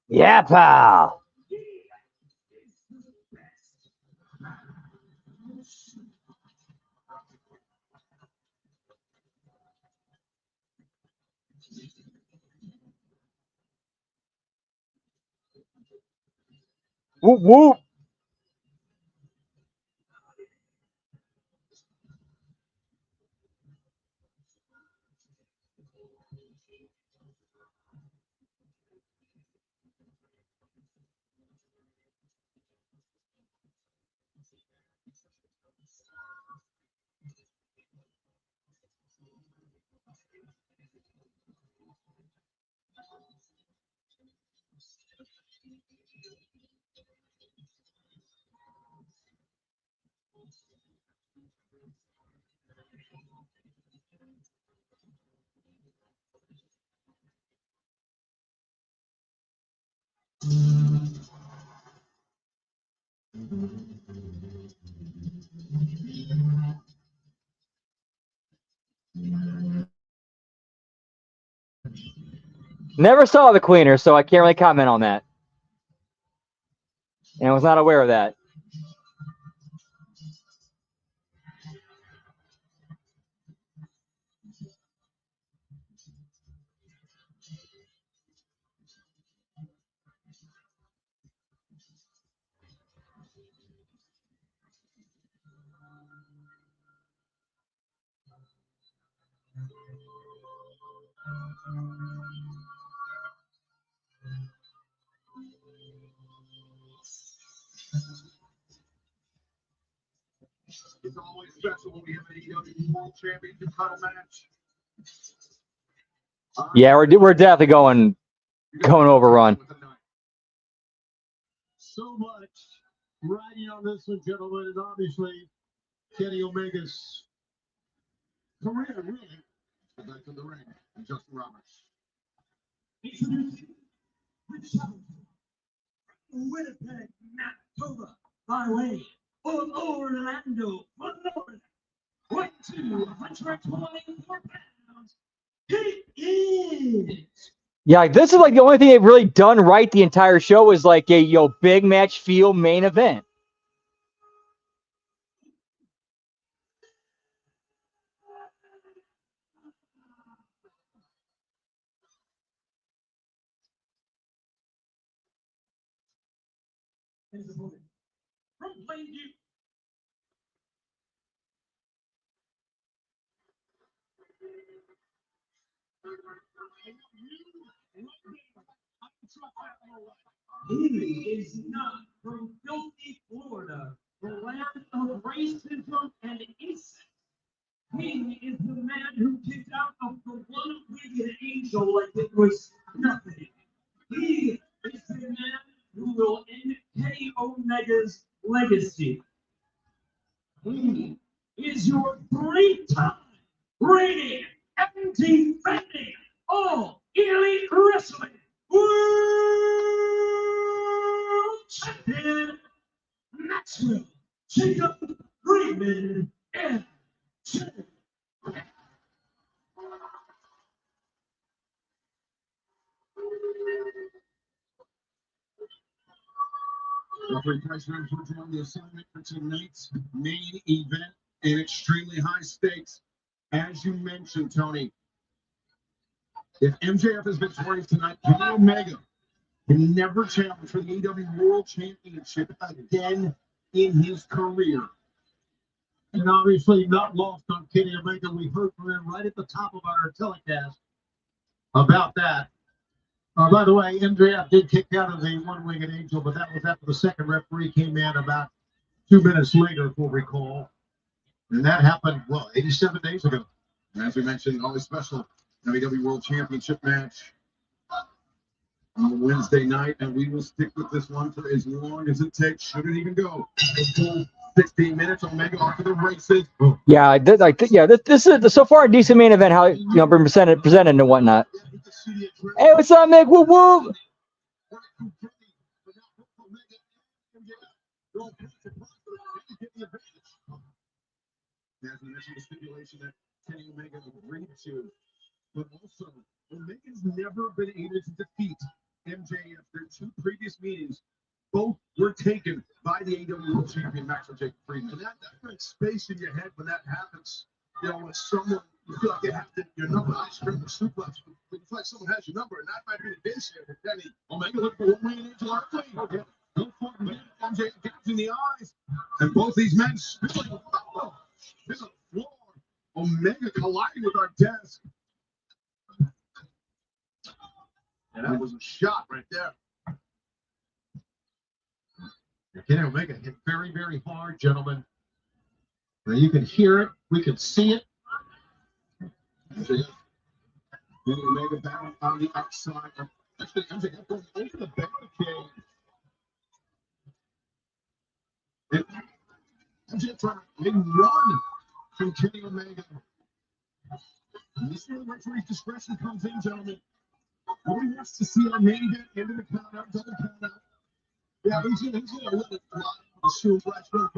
Yeah, pal. Whoop, whoop. Never saw the cleaner, so I can't really comment on that. And I was not aware of that. It's always special when we have an AEW World Championship title match. Yeah, we're definitely going overrun. So much riding on this one, gentlemen, and obviously Kenny Omega's career, really. Back to the ring, and Justin Roberts. Winnipeg, Manitoba, by way of Orlando, Florida, 124 pounds. He is. Yeah, like, this is like the only thing they've really done right the entire show is like a big match feel main event. From Plainview. He is not from filthy Florida, the land of racism and incest. He is the man who kicked out of the one-winged angel like it was nothing. He is the man who will end Kenny Omega's legacy. He is your three-time reigning and defending All Elite Wrestling World Champion Maxwell Jacob Freeman and Referee President put on the assignment for tonight's main event, an extremely high stakes. As you mentioned, Tony, if MJF is victorious tonight, Kenny Omega can never challenge for the AEW World Championship again in his career. And obviously not lost on Kenny Omega. We heard from him right at the top of our telecast about that. By the way, MJF did kick out of the one-winged angel, but that was after the second referee came in about 2 minutes later, if we'll recall. And that happened, 87 days ago. And as we mentioned, always special WWE World Championship match on Wednesday night, and we will stick with this one for as long as it takes. Should it even go a full 16 minutes? Omega off to the races. Yeah, this is so far a decent main event. How been presented and whatnot. Hey, what's up, Nick? Woo woo. As we mentioned, the stipulation that Kenny Omega agreed to. But also, Omega's never been able to defeat MJF. Their two previous meetings, both were taken by the AEW World Champion, Maxwell Jacob Friedman. And that creates space in your head when that happens. You know, when someone, you feel like they have your number, ice cream or suplex, but you feel like someone has your number, and that might be the case here with Kenny. Omega looked for one way and into our play. Okay. Don't fucking get MJF gets in the eyes. And both these men spilling the floor. There's a floor. Omega colliding with our desk. And that was a shot right there. Kenny Omega hit very, very hard, gentlemen. Now you can hear it. We can see it. Kenny Omega back on the outside. Actually, MJF going over the barricade. And MJF trying to run from Kenny Omega. And this is where the referee's discretion comes in, gentlemen. Nobody wants to see our main event into the count out, double count out. Yeah, he's gonna let it fly. The shoe flash for the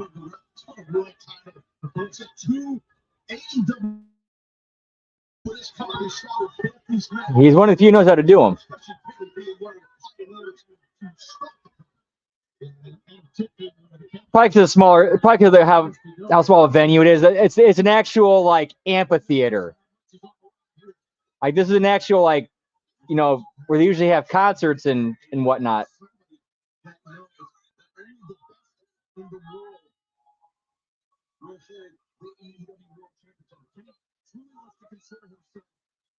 world title. It's a 2 AEW. He's one of the few who knows how to do them. Probably because they have how small a venue it is. It's an actual like amphitheater. Like this is an actual like, you know, where they usually have concerts and whatnot.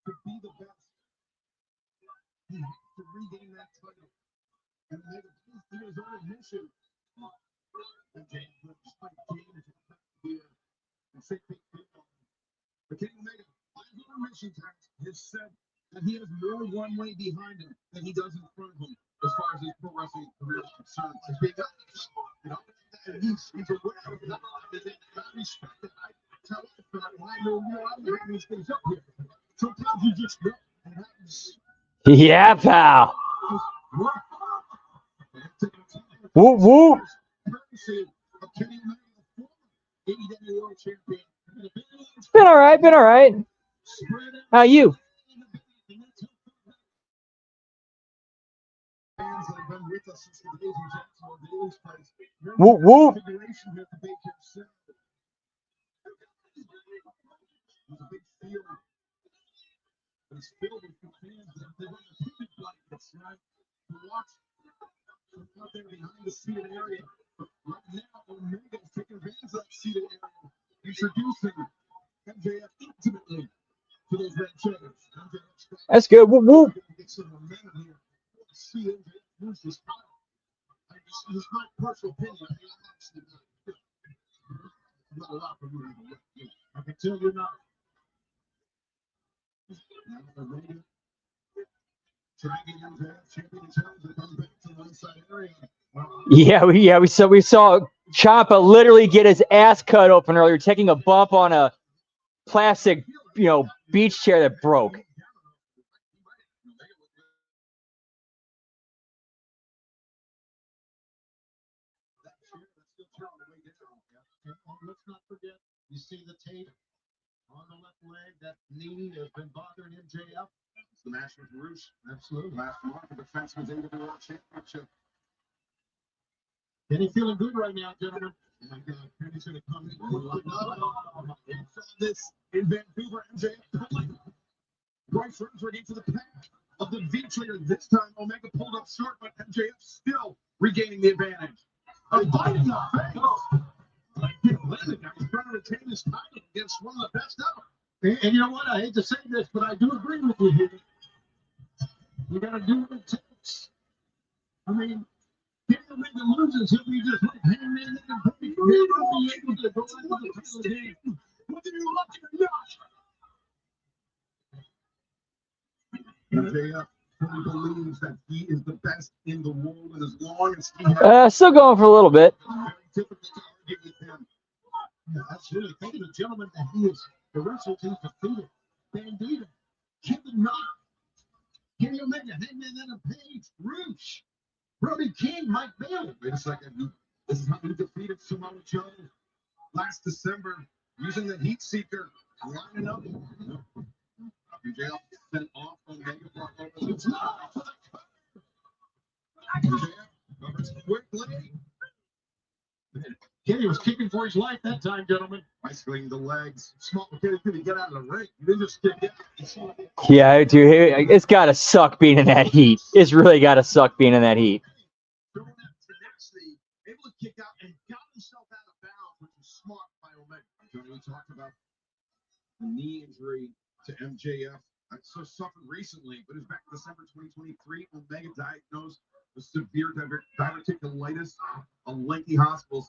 To be the best, he has to regain that title and make his own admission. And James just like James here and say but Kenny Omega, by his own admission, has said that he has more one way behind him than he does in front of him as far as his pro wrestling career is concerned. As being you know, and he's aware of that. I respect it. I tell it, but I know I'm bringing these things up here. Sometimes you just know it happens. Yeah, pal. Whoop, whoop. It's been all right. Been all right. How you? Whoop, whoop. It's filled with fans that they want to pick blankets, right? To watch out there behind the seated area. Right now, Omega is taking advantage of that seated area, introducing MJF intimately to those red chairs. That's good. Whoop, whoop. Get some momentum here. See MJF lose his title. This is my personal opinion. I mean, I'm actually not a lot for you. I can tell you're not. Yeah, we saw Ciampa literally get his ass cut open earlier, taking a bump on a plastic, beach chair that broke. Let's not forget, you see the tape on the left leg. That knee has been bothering MJF. It's the Masters Roost. Absolutely. Last mark of defense was into the World Championship. Kenny feeling good right now, gentlemen. And Kenny's going to come in. This in Vancouver, MJF pulling. Bryce Rensford into the pack of the V-trigger. This time, Omega pulled up short, but MJF still regaining the advantage. A bite in the face. He's trying to retain his title against one of the best ever. And you know what? I hate to say this, but I do agree with you here. You got to do what it takes. I mean, Kenny Omega loses, he'll be just like hangman in the break. He'll be able to go into the title game. Whether you're lucky or not. MJF fully believes that he is the best in the world, and as long as he has Still going for a little bit. very difficult to argue with him. Yeah, absolutely. Thank you, gentlemen, that he is the wrestler team defeated. Bandito, Kevin Knox, Kenny Omega, Hangman Adam Page, Roosh, Brody King, Mike Bailey. Wait a second. This is how he defeated Samoa Joe last December. using the heat seeker, lining up. MJF sent off Omega brought over the top. MJF covers quickly. Kenny was kicking for his life that time, gentlemen. Bicycling the legs. Small Kenny couldn't get out of the ring. He didn't just kick it. Yeah, dude, it's got to suck being in that heat. It's really got to suck being in that heat. Showing that tenacity, able to kick out and got himself out of bounds, which is smart by Omega. Tony, we talked about the knee injury to MJF. That's so suffered recently, but it's back in December 2023. Omega diagnosed with severe diverticulitis, a lengthy hospital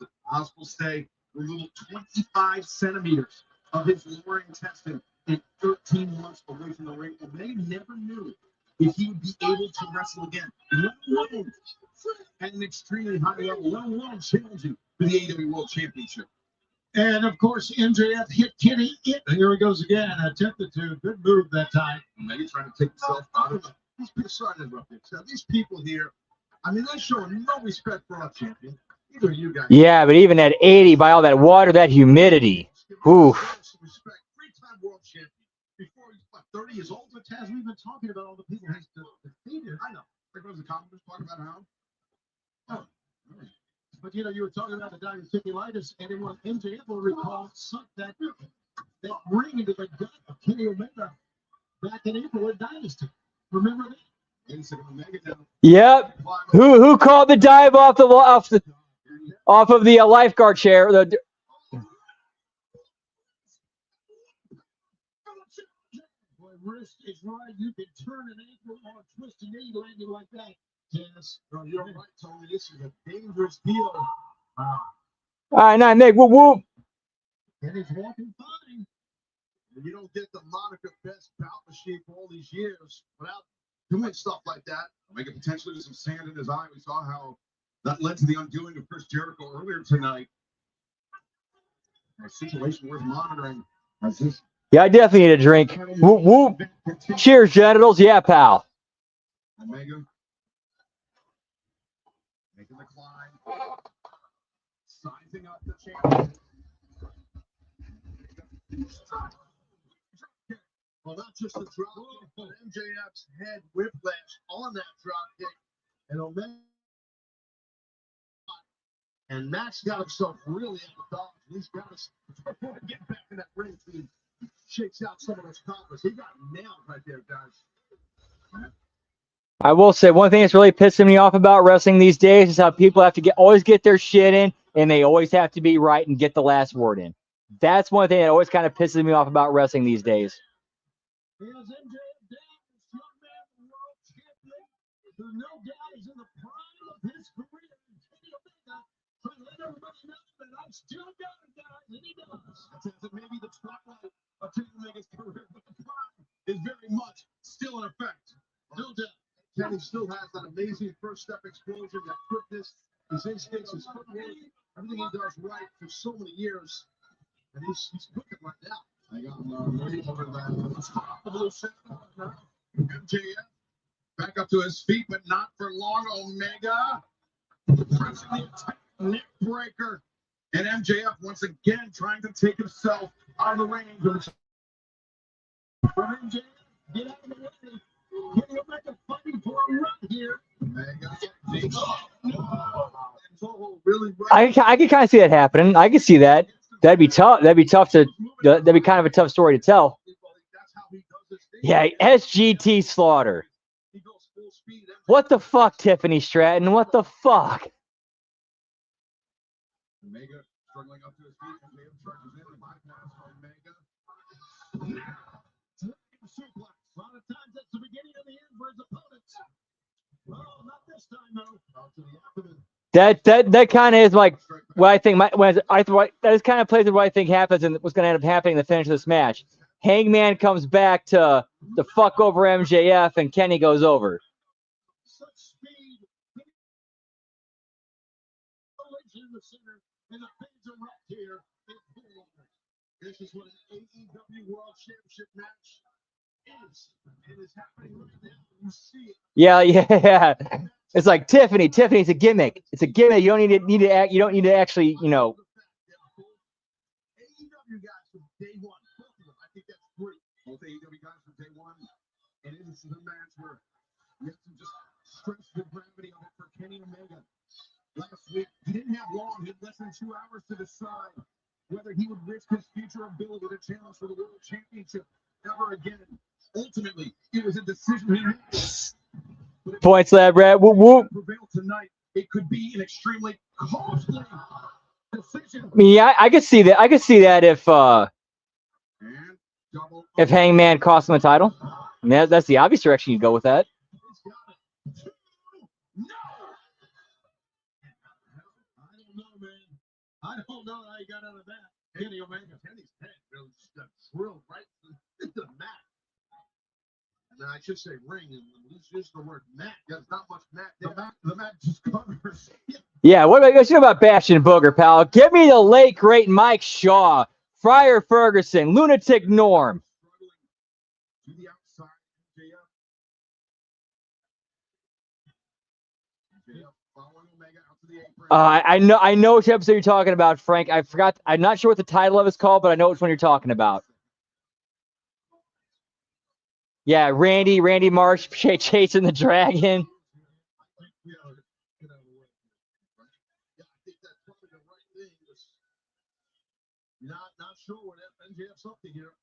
stay, removal 25 centimeters of his lower intestine, and 13 months away from the ring. Omega never knew if he would be able to wrestle again, let alone at an extremely high level, let alone challenging for the AEW World Championship. And of course, MJF hit Kenny. Here he goes again. Attempted to. Good move that time. Maybe trying to take himself out of it. These people, sorry to interrupt you. So these people here, I mean, they're showing no respect for our champion. Either of you guys. Yeah, but even at 80, by all that water, that humidity. Oof. Respect. Three-time world champion. Before he's, what, 30 years old? But Taz, we've been talking about all the people he's defeated. I know. There goes the comments talking about how. Oh. But you know, you were talking about the diverticulitis, and everyone MJF will recall sucked that ring into the gut of Kenny Omega back in April at Dynasty. Remember that? Yep. Who called the dive off of the lifeguard chair? Boy, wrist is right. You can turn an ankle or twist a knee landing like that. Yes, no, you're right, Tony. This is a dangerous deal. All right, now, Nick, whoop, whoop. And he's walking fine. And you don't get the moniker best bout machine for all these years without doing stuff like that. Make potentially some sand in his eye. We saw how that led to the undoing of Chris Jericho earlier tonight. A situation worth monitoring. Yeah, I definitely need a drink. Whoop, whoop. Cheers, genitals. Yeah, pal. Omega. Making the climb. Sizing up the champion. Well, not just the drop kick, but MJF's head whiplash on that drop kick. And Omega. And Max got himself really out of dodge. He's got to get back in that ring team. Shakes out some of those combos. He got nailed right there, guys. I will say one thing that's really pissing me off about wrestling these days is how people have to always get their shit in, and they always have to be right and get the last word in. That's one thing that always kind of pisses me off about wrestling these days. Here's MJF down, strongman world champion. There's no doubt he's in the prime of his career. Kenny Omega trying to let everybody know that I've still got it, guys, and he does. That's maybe the twilight of Kenny Omega's career, but the prime is very much still in effect. No doubt. Kenny still has that amazing first step explosion, that quickness, his instincts, his footwork, everything he does right for so many years. And he's cooking right now. I got him ready over that. MJF back up to his feet, but not for long. Omega pressing the attack, neck breaker. And MJF once again trying to take himself out of the range. MJF, get out of the way. Kenny Omega fighting for a run here. Really I can kind of see that happening. I can see that. That'd be tough. That'd be kind of a tough story to tell. Yeah, SGT Slaughter. What the fuck, Tiffany Stratton? What the fuck? Omega struggling up to his feet. Omega charges in. Omega. A lot of times that's the beginning of the end for his opponents. Well, not this time though. That kind of is like what I think. That is kind of plays with what I think happens and what's going to end up happening in the finish of this match. Hangman comes back to fuck over MJF, and Kenny goes over. Such speed. In the center, and the fans are right here. This is what an AEW World Championship match is. It is happening right now. You see it. Yeah. It's like Tiffany's a gimmick. It's a gimmick. You don't need to act. You don't need to actually, AEW guys day one. Both of them. I think that's great. Both AEW guys from day one. And this is a match where you have to just stress the gravity of it for Kenny Omega. Last week, he didn't have long. He had less than 2 hours to decide whether he would risk his future ability to challenge for the World Championship ever again. Ultimately, it was a decision he made. Points, Lab Rat. Whoop, whoop. Prevail tonight. It could be an extremely costly decision. I mean, yeah, I could see that. I could see that if Hangman cost him a title. I mean, that's the obvious direction you go with that. I don't know how he got out of that. Kenny Omega. Kenny's head really just got drilled right into the mat. And then I should say ring, and use the word mat. There's not much mat. The mat just covers. Yeah, what about you know about Bastion Booger, pal? Give me the late great Mike Shaw, Friar Ferguson, Lunatic Norm. To the outside, JF following Omega out to the apron. I know which episode you're talking about, Frank. I forgot. I'm not sure what the title of it's called, but I know which one you're talking about. Yeah, Randy Marsh chasing the dragon. Not sure what MJF's up to here.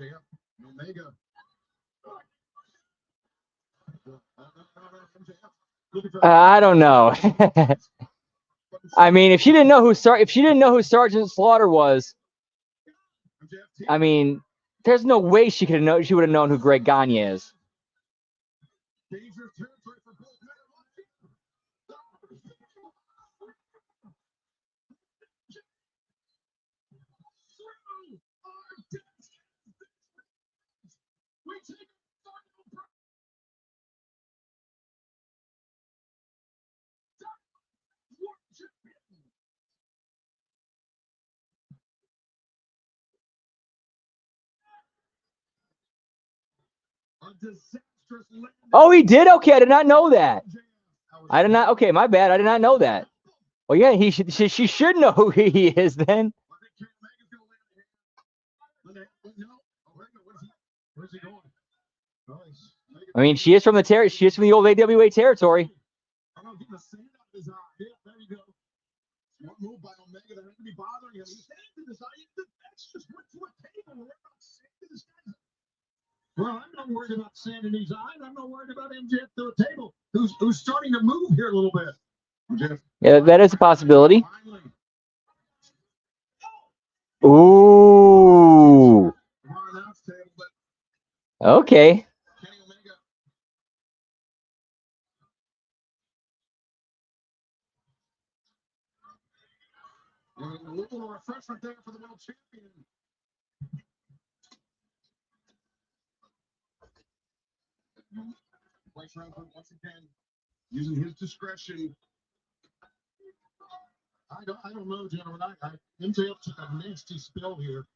MJF, Omega. I don't know. I mean, if she didn't know who Sergeant Slaughter was, I mean, there's no way she would have known who Greg Gagne is. Oh, he did? Okay, I did not know that. I did not. Okay, my bad. I did not know that. Well, yeah, she should know who he is then. I mean, she is from the old AWA territory. What move by Omega that had to be bothering him? He's heading to the side. The X just went to a table. Well, I'm not worried about sand in his eyes. I'm not worried about MJF to a table. Who's starting to move here a little bit. MJF. Yeah, that is a possibility. Ooh. Okay. A little refreshment there for the world champion. Place Rampart once again using his discretion. I don't know, gentlemen. MJF took a nasty spill here.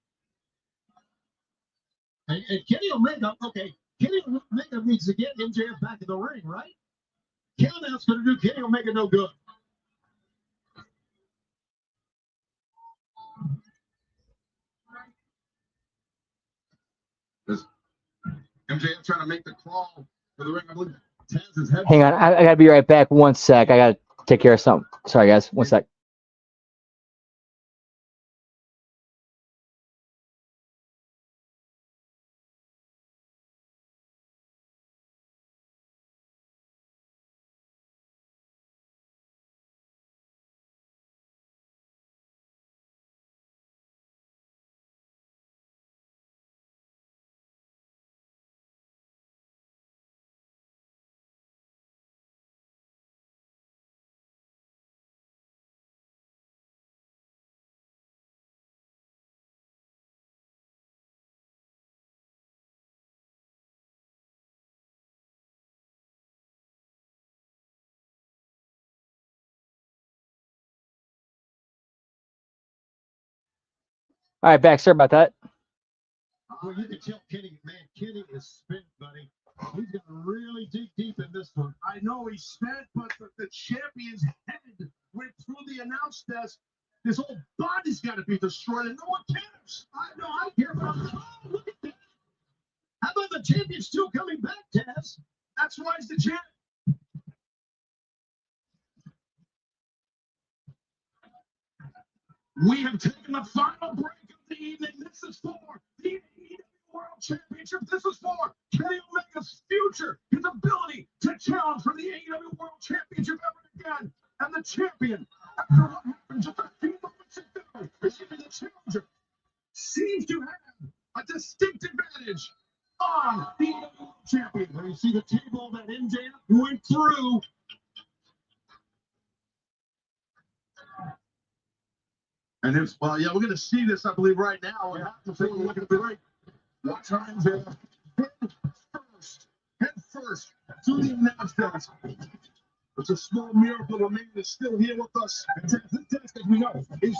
And Kenny Omega, okay, Kenny Omega needs to get MJF back in the ring, right? Countdown's going to do Kenny Omega no good. MJF trying to make the crawl for the ring. I believe Taz's head. Hang on, I gotta be right back. 1 sec. I gotta take care of something. Sorry, guys. 1 sec. All right, back. Sorry about that. Well, you can tell Kenny is spent, buddy. He's going to really dig deep in this one. I know he's spent, but the champion's head went through the announce desk His whole body's got to be destroyed, and no one cares. I know, I care, but look at that. How about the champion still coming back, Taz? That's why he's the champ. We have taken the final break of the evening. This is for the AEW World Championship. This is for Kenny Omega's future, his ability to challenge for the AEW World Championship ever again. And the champion, after what happened just a few moments ago, the challenger seems to have a distinct advantage on the AEW World Champion. When you see the table that MJF went through, and it's, well, yeah, we're going to see this, I believe, right now. We have to take a look at the break. What time there? Head first to the announce desk. It's a small miracle the man is still here with us. And this desk, as we know, is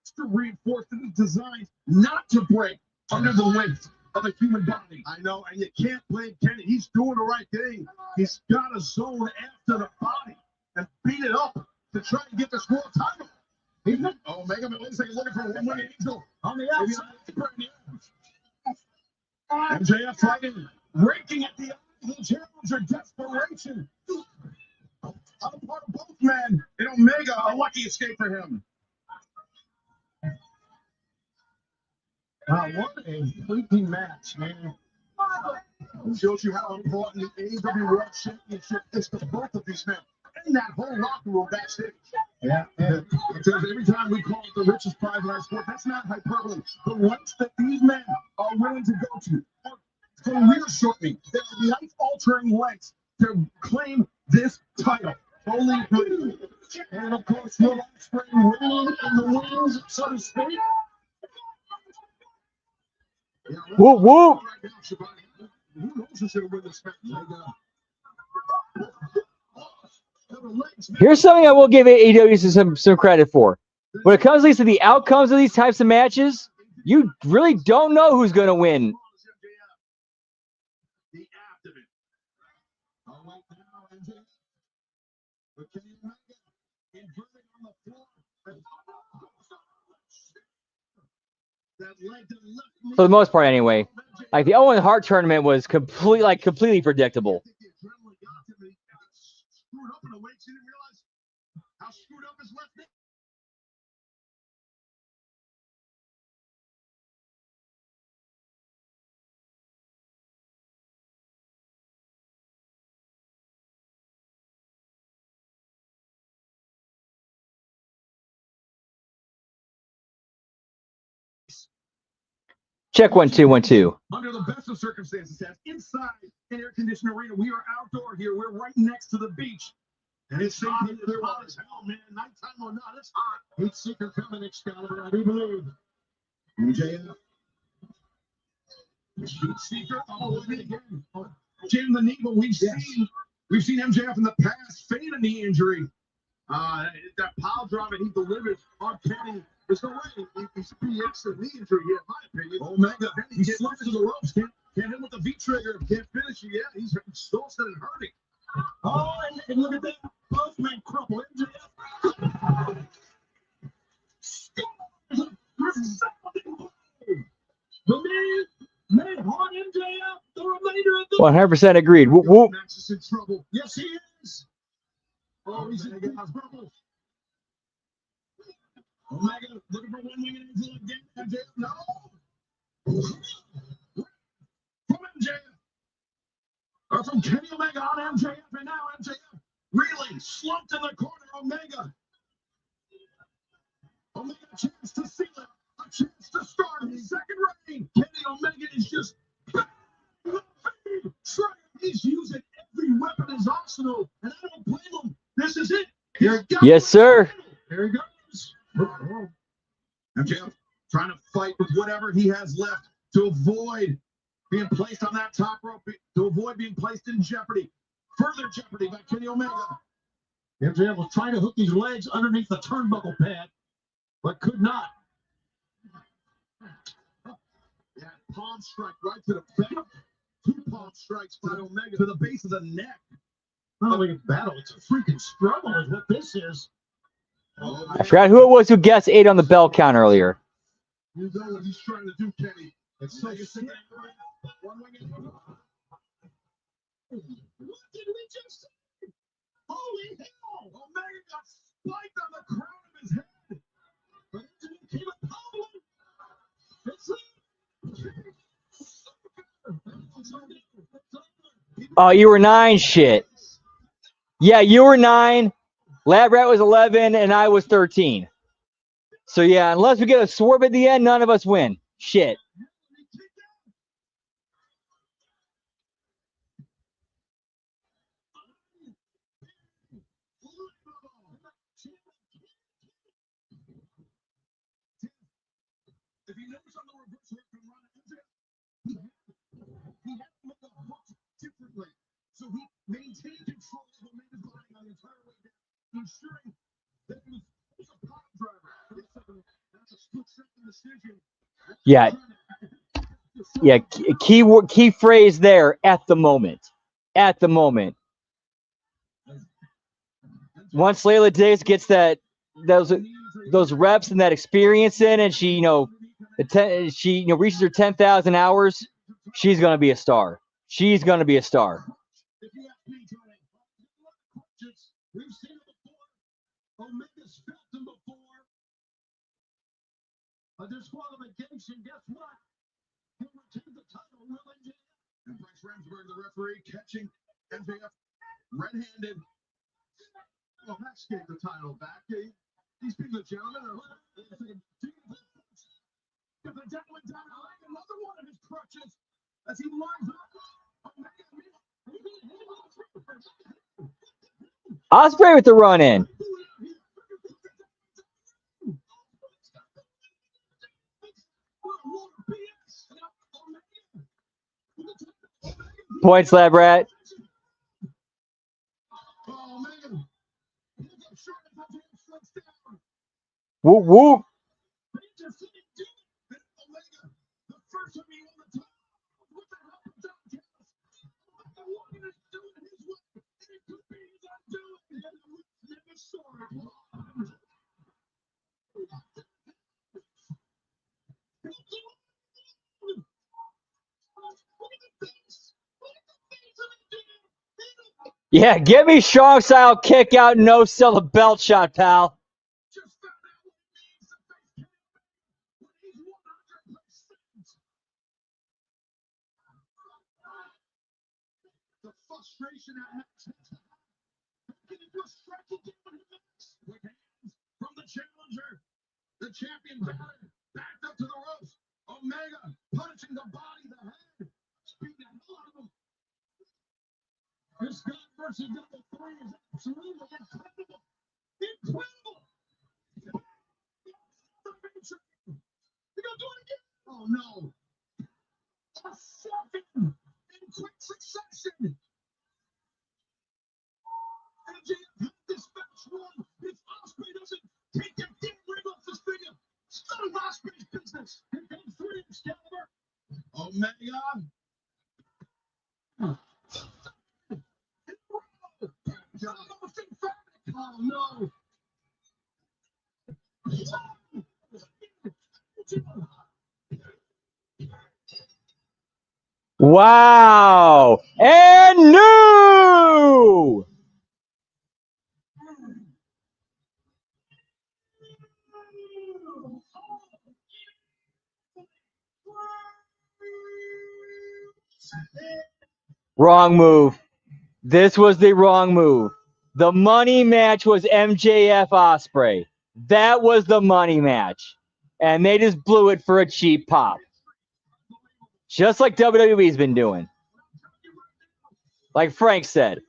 extra reinforced and is designed not to break under the weight of a human body. I know, and you can't blame Kenny. He's doing the right thing. He's got to zone after the body and beat it up to try and get this world title. Omega, wait a second, looking for one winning angel on the outside. MJF fighting, raking at the eyes of the challenger, desperation. On the part of both men, and Omega, a lucky escape for him. Wow, what a freaking match, man. It shows you how important the AEW World Championship is to both of these men in that whole locker room backstage. Yeah, every time we call it the richest prize in our sport, that's not hyperbole. The lengths that these men are willing to go to are career shortening. They're life-altering lengths to claim this title. Only good. And of course, Will Ospreay winning in the wings, so to speak. Yeah, Whoop, whoop. Who knows who's going to win this match? Here's something I will give AEW some credit for. When it comes at least to the outcomes of these types of matches, you really don't know who's going to win. For the most part, anyway. Like the Owen Hart tournament was completely predictable. Check 1 2 1 2. Under the best of circumstances, inside an air-conditioned arena, we are outdoor here. We're right next to the beach. And it's hot as hell, man. Nighttime or not, it's hot. Heat Seeker coming, Excalibur, I do believe. MJF. Heat Seeker, again. Jam the knee, but we've seen MJF in the past feign a knee injury. That pile driver he delivered on Kenny. There's no way he's BX a knee injury here, in my opinion. Omega, he slips to the ropes, can't hit with the V-trigger, can't finish it yet. He's exhausted and hurting. Oh, and look at that. Both men crumple. MJF. The man on MJF, the remainder of the 100% agreed. Whoop, whoop. Max is in trouble. Yes, he is. Oh, he's in trouble. Omega looking for one winged angel again. MJF, no. From MJF. Or from Kenny Omega on MJF, and now MJF reeling, slumped in the corner. Omega. Omega, a chance to seal it. A chance to start his second reign. Kenny Omega is just he's using every weapon in his arsenal, and I don't blame him. This is it. Yes, sir. Here he goes. MJF trying to fight with whatever he has left to avoid being placed on that top rope, to avoid being placed in jeopardy. Further jeopardy by Kenny Omega. MJF was trying to hook his legs underneath the turnbuckle pad, but could not. Yeah, palm strike right to the back. 2 palm strikes by Omega to the base of the neck. Not only a battle, it's a freaking struggle is what this is. I forgot who it was who guessed 8 on the bell count earlier. You know what he's trying to do, Kenny. It's so sick. One wing and what did we just see? Holy hell! Omega got spiked on the crown of his head. But it became a problem. Oh, you were 9? Shit. Yeah, you were 9. Lab Rat was 11, and I was 13. So yeah, unless we get a swerve at the end, none of us win. Shit. If he knows on the reverse hook can run into it, he had to look the hooks differently. So he maintained control of Omega's body on the entire way down, ensuring that he was a power driver. That's a split-second decision. Yeah. Yeah, key phrase there, at the moment. At the moment. Once Layla Davis gets those reps and that experience in, and she reaches her 10,000 hours, she's gonna be a star. She's gonna be a star. We've seen it before. Omega's felt him before. A disqualification, guess what? He'll retain the title, will MJF? And Bryce Ramsberg, the referee, catching MJF red-handed. Well, Max gave the title back. These being the gentlemen are if the devil went down another one of his crutches as he lines up. Ospreay with the run in. Points, Lab Rat. Whoop, whoop. Yeah, give me strong style kick out, no sell a belt shot, pal. The frustration from the challenger, the champion battered, backed up to the ropes. Omega punching the body, the head, beating the hell out of him. This guy versus number 3 is absolutely incredible. Incredible. They're gonna do it again. Oh no. A 7 in quick succession. MJF had this match won. If Ospreay doesn't take that damn ring off his finger, it's none of Ospreay's business. Here comes 3 Excalibur. Omega. Oh no. Wow. And new. Wrong move. This was the wrong move. The money match was MJF Ospreay. That was the money match. And they just blew it for a cheap pop. Just like WWE's been doing. Like Frank said.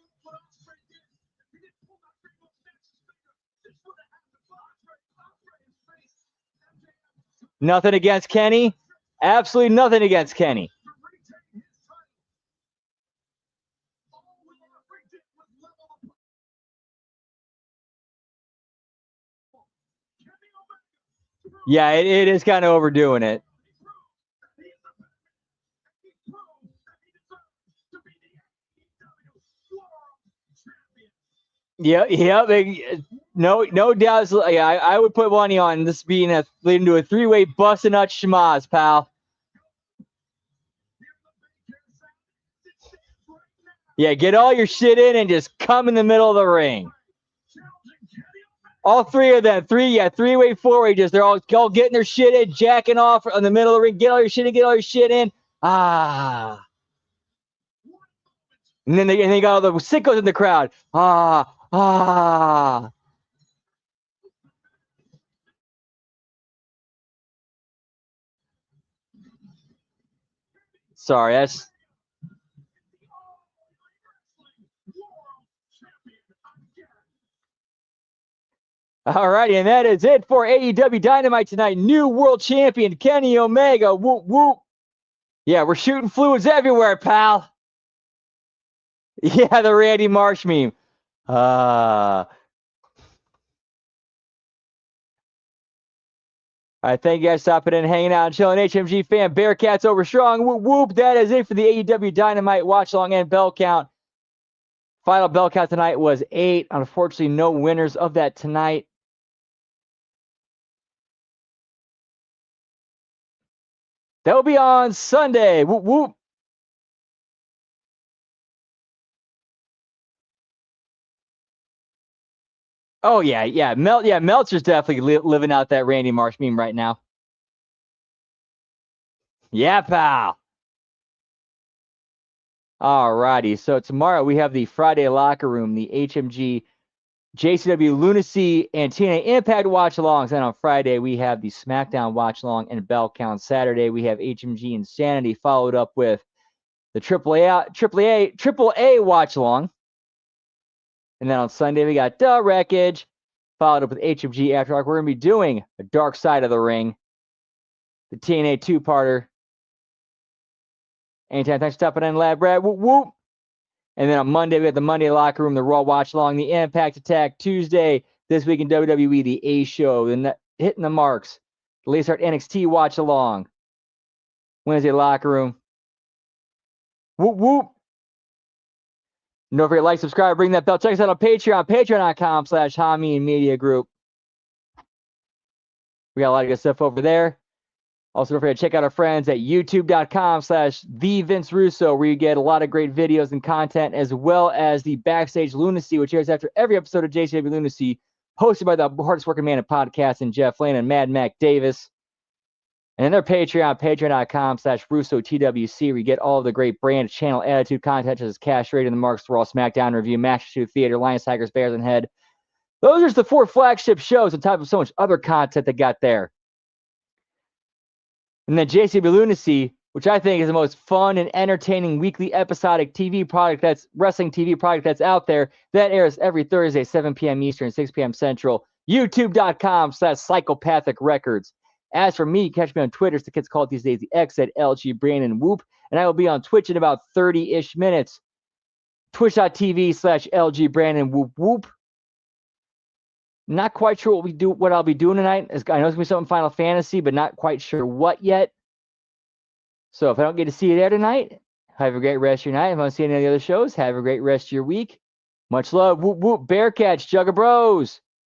Nothing against Kenny. Absolutely nothing against Kenny. Yeah, it is kind of overdoing it. Yep. no doubts. Yeah, I would put money on this being leading to a three-way busting nut schmaz, pal. Yeah, get all your shit in and just come in the middle of the ring. All three of them, three-way, four-way, they're all getting their shit in, jacking off in the middle of the ring. Get all your shit in, get all your shit in. Ah. And then they got all the sickos in the crowd. Ah. Sorry, that's. All righty, and that is it for AEW Dynamite tonight. New world champion Kenny Omega. Whoop, whoop. Yeah, we're shooting fluids everywhere, pal. Yeah, the Randy Marsh meme. All right, thank you guys for stopping in, hanging out, and chilling. HMG fan, Bearcats over strong. Whoop, whoop. That is it for the AEW Dynamite watch along and bell count. Final bell count tonight was 8. Unfortunately, no winners of that tonight. That will be on Sunday. Whoop, whoop. Oh, yeah. Meltzer's definitely living out that Randy Marsh meme right now. Yeah, pal. All righty. So tomorrow we have the Friday Locker Room, the HMG JCW Lunacy and TNA Impact watch-alongs. And on Friday, we have the SmackDown watch-along and bell count. Saturday, we have HMG Insanity followed up with the AAA watch-along. And then on Sunday, we got The Wreckage followed up with HMG After Dark. We're going to be doing the Dark Side of the Ring, the TNA two-parter. Anytime, thanks for stopping in, Lab Rat. Whoop, whoop. And then on Monday, we have the Monday Locker Room, the Raw Watch Along, the Impact Attack. Tuesday, this week in WWE, the A Show, Hitting the Marks, the Late Start NXT Watch Along. Wednesday Locker Room. Whoop, whoop. Don't forget to like, subscribe, ring that bell. Check us out on Patreon, patreon.com/Hami Media Group. We got a lot of good stuff over there. Also, don't forget to check out our friends at youtube.com/TheVinceRusso, where you get a lot of great videos and content, as well as the Backstage Lunacy, which airs after every episode of JCW Lunacy, hosted by the hardest working man in podcasting, Jeff Lane and Mad Mac Davis. And then their Patreon, patreon.com/RussoTWC, where you get all of the great brand, channel, attitude content, such as Cash Rated, The Marks, Raw, SmackDown Review, Match to Theater, Lions, Tigers, Bears, and Head. Those are just the 4 flagship shows on top of so much other content they got there. And then JCW Lunacy, which I think is the most fun and entertaining weekly episodic wrestling TV product that's out there. That airs every Thursday, 7 p.m. Eastern, 6 p.m. Central. YouTube.com/Psychopathic Records. As for me, catch me on Twitter, as the kids call it these days, the X at LG Brandon Whoop. And I will be on Twitch in about 30-ish minutes. Twitch.tv/LG Brandon Whoop Whoop. Not quite sure what I'll be doing tonight. I know it's going to be something Final Fantasy, but not quite sure what yet. So if I don't get to see you there tonight, have a great rest of your night. If I don't see any of the other shows, have a great rest of your week. Much love. Whoop, whoop. Bearcats, Jugga Bros.